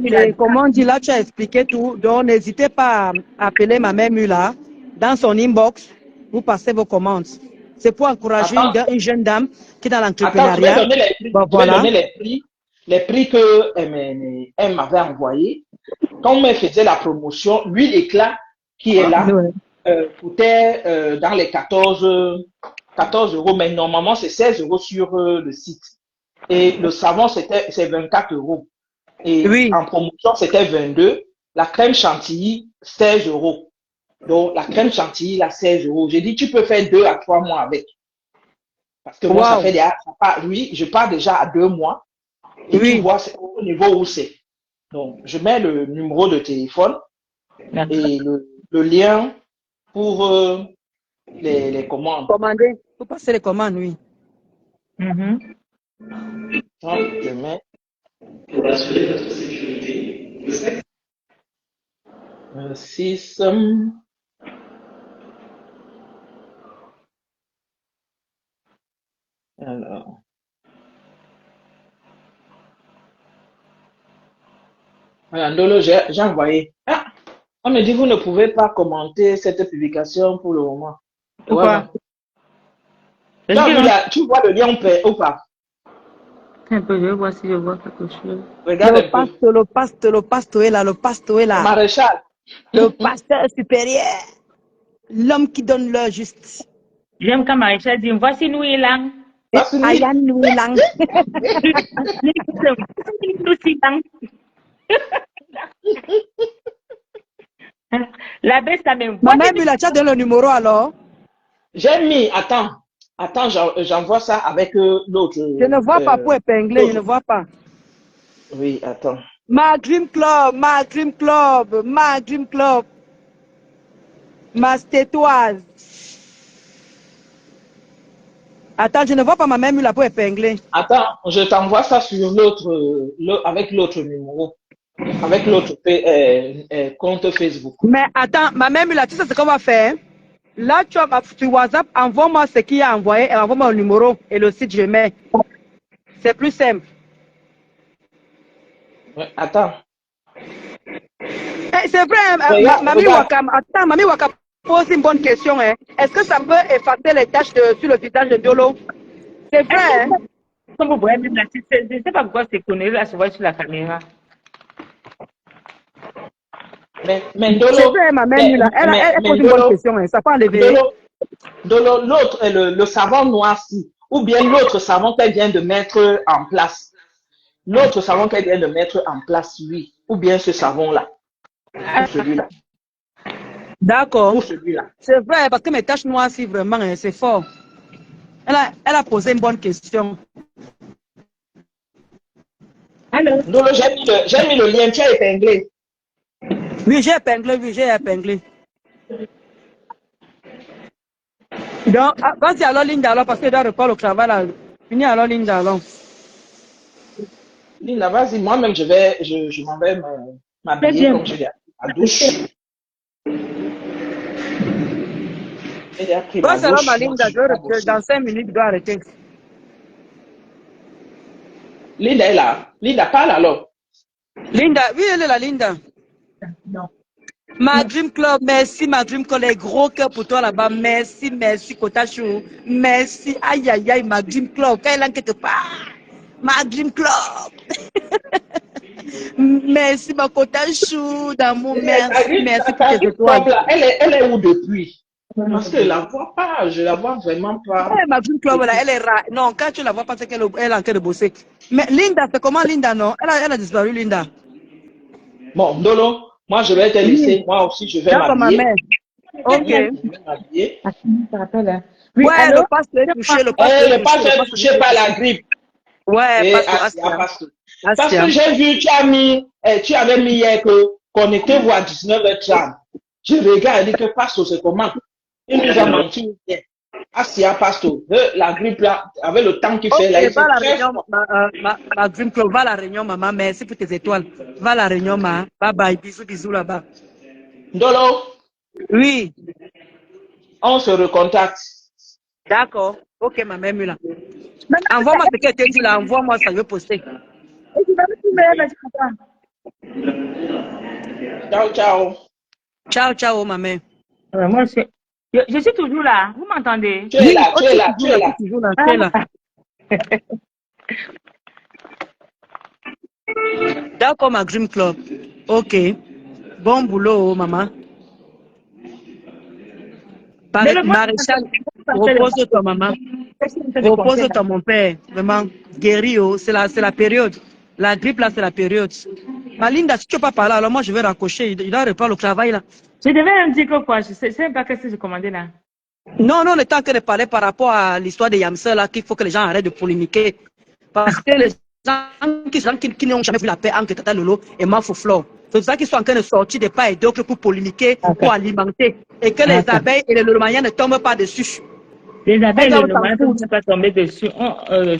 Speaker 4: Et comme on dit là, tu as expliqué tout. Donc, n'hésitez pas à appeler ma mère là dans son inbox. Vous passez vos commandes. C'est pour encourager une jeune dame qui est dans l'entrepreneuriat.
Speaker 3: Je vais donner les prix.
Speaker 4: Bon, voilà.
Speaker 3: Je vais donner les prix qu'elle m'avait envoyés. Quand elle faisait la promotion, l'huile éclat qui est là, coûtait dans les 14 euros, mais normalement c'est 16 euros sur le site. Et le savon, c'est 24 euros. Et
Speaker 1: Oui.
Speaker 3: en promotion, c'était 22. La crème chantilly, 16 euros. Donc, la crème chantilly, là, 16 euros. J'ai dit, tu peux faire 2 à 3 mois avec. Parce que moi, ça fait déjà, oui, je pars déjà à 2 mois. Et
Speaker 1: Oui.
Speaker 3: tu vois, c'est au niveau où c'est. Donc, je mets le numéro de téléphone et le lien pour les commandes.
Speaker 1: Commander. Faut passer les commandes, oui.
Speaker 3: Donc, je mets. Pour assurer votre sécurité, 6. Alors. Voilà, Ndolo, j'ai envoyé. Ah, on me dit, vous ne pouvez pas commenter cette publication pour le moment.
Speaker 5: Pourquoi?
Speaker 3: Voilà. Tu vois le lien ou pas?
Speaker 5: Un peu, je vais voir si je vois quelque chose.
Speaker 3: Regarde un peu.
Speaker 1: Le pasto est là, le pasto est là.
Speaker 3: Maréchal.
Speaker 1: Le pasteur supérieur. L'homme qui donne l'heure juste.
Speaker 5: J'aime quand Maréchal dit, voici nous et là.
Speaker 1: Ayan nous lang.
Speaker 5: La baisse, ça même.
Speaker 1: Maman, tu as donné le numéro alors?
Speaker 3: J'ai mis, attends, j'envoie ça avec l'autre.
Speaker 1: Je ne vois pas pour épingler, je ne vois pas.
Speaker 3: Oui, attends.
Speaker 1: Ma Dream Club, ma Dream Club, ma Dream Club. Ma stétoise. Attends, je ne vois pas ma même là pour épingler.
Speaker 3: Attends, je t'envoie ça sur avec l'autre numéro. Avec l'autre compte Facebook.
Speaker 1: Mais attends, ma même là, tu sais ce qu'on va faire? Là, tu vas sur WhatsApp, envoie-moi ce qu'il a envoyé et envoie-moi le numéro et le site, je mets. C'est plus simple.
Speaker 3: Ouais, attends.
Speaker 1: C'est vrai, Mami Wakam. Attends, Mami Wakam pose une bonne question. Hein. Est-ce que ça peut effacer les taches sur le visage de Ndolo? C'est vrai. Hein?
Speaker 5: Je ne sais pas pourquoi ces conneries là se voient sur la caméra.
Speaker 3: Mais Ndolo.
Speaker 1: C'est vrai, ma mère, elle pose une bonne question. Hein. Ça peut enlever.
Speaker 3: Ndolo, l'autre, le savon noirci, ou bien l'autre savon qu'elle vient de mettre en place. L'autre savon qu'elle vient de mettre en place, oui. Ou bien ce savon-là. Celui-là.
Speaker 1: D'accord.
Speaker 3: Pour celui-là.
Speaker 1: C'est vrai, parce que mes taches noires, si vraiment, hein, c'est fort. Elle a posé une bonne question.
Speaker 5: Alors.
Speaker 3: Ndolo, j'ai mis le lien, tu as épinglé.
Speaker 1: Oui, j'ai épinglé. Donc, vas-y alors, Linda, alors, parce qu'elle doit reprendre le travail là. Finis alors, Linda, alors.
Speaker 3: Linda, vas-y, moi-même, je m'en vais m'habiller comme je l'ai à la douche.
Speaker 1: Vas-y alors, ma Linda, dans 5 minutes, je dois arrêter.
Speaker 3: Linda est là. Linda, parle alors.
Speaker 1: Linda, oui, elle est là, Linda.
Speaker 5: Non.
Speaker 1: Ma Dream Club, merci, ma Dream Club, les gros cœurs pour toi là-bas. Merci, Kotachou. Merci, aïe, aïe, aïe, ma Dream Club. Quand elle est quelque part, ma Dream Club. Merci, ma Kotachou, d'amour, merci pour tes étoiles.
Speaker 3: Elle est où depuis? Parce que je la vois pas, je la vois vraiment pas.
Speaker 1: Ma Dream Club, là, elle est rare. Non, quand tu la vois pas, c'est qu'elle est en train de bosser. Mais Linda, c'est comment Linda, non? Elle a disparu, Linda.
Speaker 3: Bon, Ndolo, moi je vais te laisser. Moi aussi, je vais m'habiller.
Speaker 1: Ok.
Speaker 3: Je vais m'habiller.
Speaker 1: Oui, ouais, le pasteur est touché. Le pasteur
Speaker 3: est touché par la grippe.
Speaker 1: Ouais,
Speaker 3: parce que j'ai vu, tu avais mis hier connectez-vous à 19h30. Je regarde et dis que Pasteur, c'est comment? Il nous a menti. Assia Pasteur, la grippe là, avec le temps qu'il fait là, il fait
Speaker 1: ma Dream Club, va à la réunion, maman. Merci pour tes étoiles. Va à la réunion, ma. Bye bye. Bisous là-bas.
Speaker 3: Ndolo?
Speaker 1: Oui.
Speaker 3: On se recontacte.
Speaker 1: D'accord. Ok, ma mère Mula. Envoie-moi ce que tu dis là. Envoie-moi ça, je vais poster.
Speaker 3: Ciao, ciao.
Speaker 1: Ciao, ciao, ma mère.
Speaker 5: Moi, je suis toujours là. Vous m'entendez?
Speaker 3: Tu es là, tu es là, tu es là.
Speaker 1: Tu es là. D'accord, ma Dream Club. Ok. Bon boulot, maman.
Speaker 4: Maréchal, repose-toi, maman. Repose-toi, mon père. Vraiment, guéri, oh, c'est la période. La grippe, là, c'est la période. Malinda, si tu ne veux pas parler, alors moi, je vais raccrocher. Il doit reprendre le travail, là.
Speaker 5: Je devais me dire que quoi, je ne sais pas qu'est-ce que j'ai commandé là.
Speaker 4: Non, on est en train de parler par rapport à l'histoire de Yamsa, là, qu'il faut que les gens arrêtent de polémiquer. Parce que les gens qui n'ont jamais vu la paix entre Tata Lolo et Mafouflor, c'est pour ça qu'ils sont en train de sortir des pas et d'autres pour polémiquer, pour alimenter. Et que les abeilles et les Lolomayens ne tombent pas dessus.
Speaker 5: Les abeilles et les Lolomayens ne sont pas tombés dessus.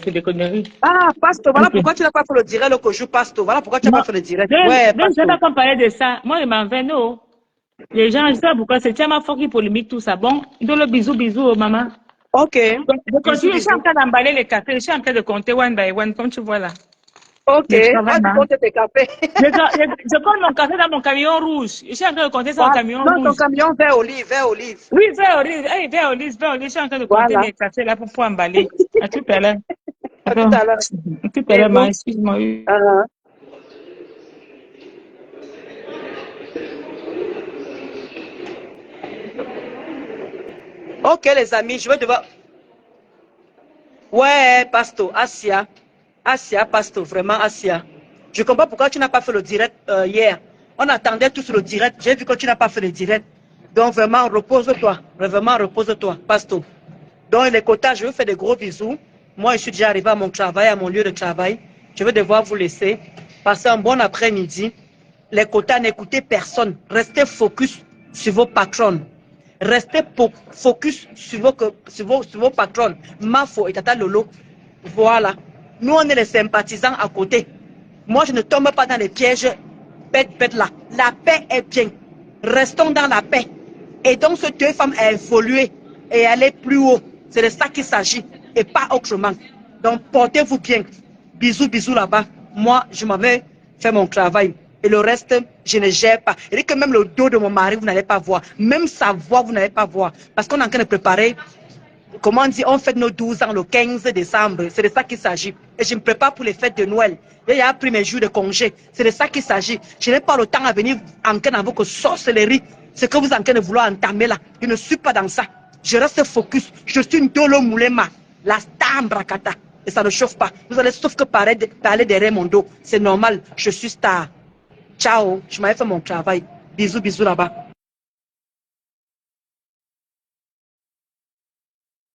Speaker 5: C'est des conneries.
Speaker 4: Ah, Pasto, voilà pourquoi tu n'as pas fait le direct, le cochon Pasto. Voilà pourquoi tu n'as pas fait le direct. Ouais,
Speaker 5: je ne vais pas parler de ça. Moi, je m'en vais, non. Les gens, je sais pas pourquoi c'est Tiama Fort qui polémique tout ça. Bon, donne le bisou, maman.
Speaker 4: Ok.
Speaker 5: Donc, je suis en train d'emballer les cafés. Je suis en train de compter one by one, comme tu vois là.
Speaker 4: Ok. Moi, tu comptes tes cafés.
Speaker 5: Je compte mon café dans mon camion rouge. Je suis en train de compter ça au camion rouge.
Speaker 4: Non, ton camion vert olive.
Speaker 5: Oui, vert olive. Hey, vert olive. Je suis en train de compter les cafés là pour pouvoir emballer. À tout à l'heure.
Speaker 4: À tout à l'heure.
Speaker 5: À tout à l'heure, excuse-moi.
Speaker 4: Ok, les amis, je vais devoir... Ouais, Pasto, Asia, Pasto, vraiment Asia. Je comprends pourquoi tu n'as pas fait le direct hier. On attendait tous le direct. J'ai vu que tu n'as pas fait le direct. Donc vraiment, repose-toi. Vraiment, repose-toi, Pasto. Donc les quotas, je vous fais des gros bisous. Moi, je suis déjà arrivé à mon travail, à mon lieu de travail. Je vais devoir vous laisser. Passez un bon après-midi. Les quotas, n'écoutez personne. Restez focus sur vos patrons. Restez focus sur vos patrons. Mafo et Tata Lolo. Voilà. Nous, on est les sympathisants à côté. Moi, je ne tombe pas dans les pièges bêtes là. La paix est bien. Restons dans la paix. Et donc, ces deux femmes a évolué et aller plus haut. C'est de ça qu'il s'agit et pas autrement. Donc, portez-vous bien. Bisous, bisous là-bas. Moi, je m'en vais faire mon travail. Et le reste, je ne gère pas. Et dit que même le dos de mon mari, vous n'allez pas voir. Même sa voix, vous n'allez pas voir. Parce qu'on est en train de préparer, comment on dit, on fête nos 12 ans le 15 décembre. C'est de ça qu'il s'agit. Et je me prépare pour les fêtes de Noël. Et il y a pris mes jours de congé. C'est de ça qu'il s'agit. Je n'ai pas le temps à venir en train dans vos sorcelleries. Ce que vous êtes en train de vouloir entamer là. Je ne suis pas dans ça. Je reste focus. Je suis une Dolo Moulema. La star Mbrakata. Et ça ne chauffe pas. Vous allez sauf que parler derrière mon dos. C'est normal. Je suis star. Ciao. Je m'avais fait mon travail. Bisous, bisous là-bas.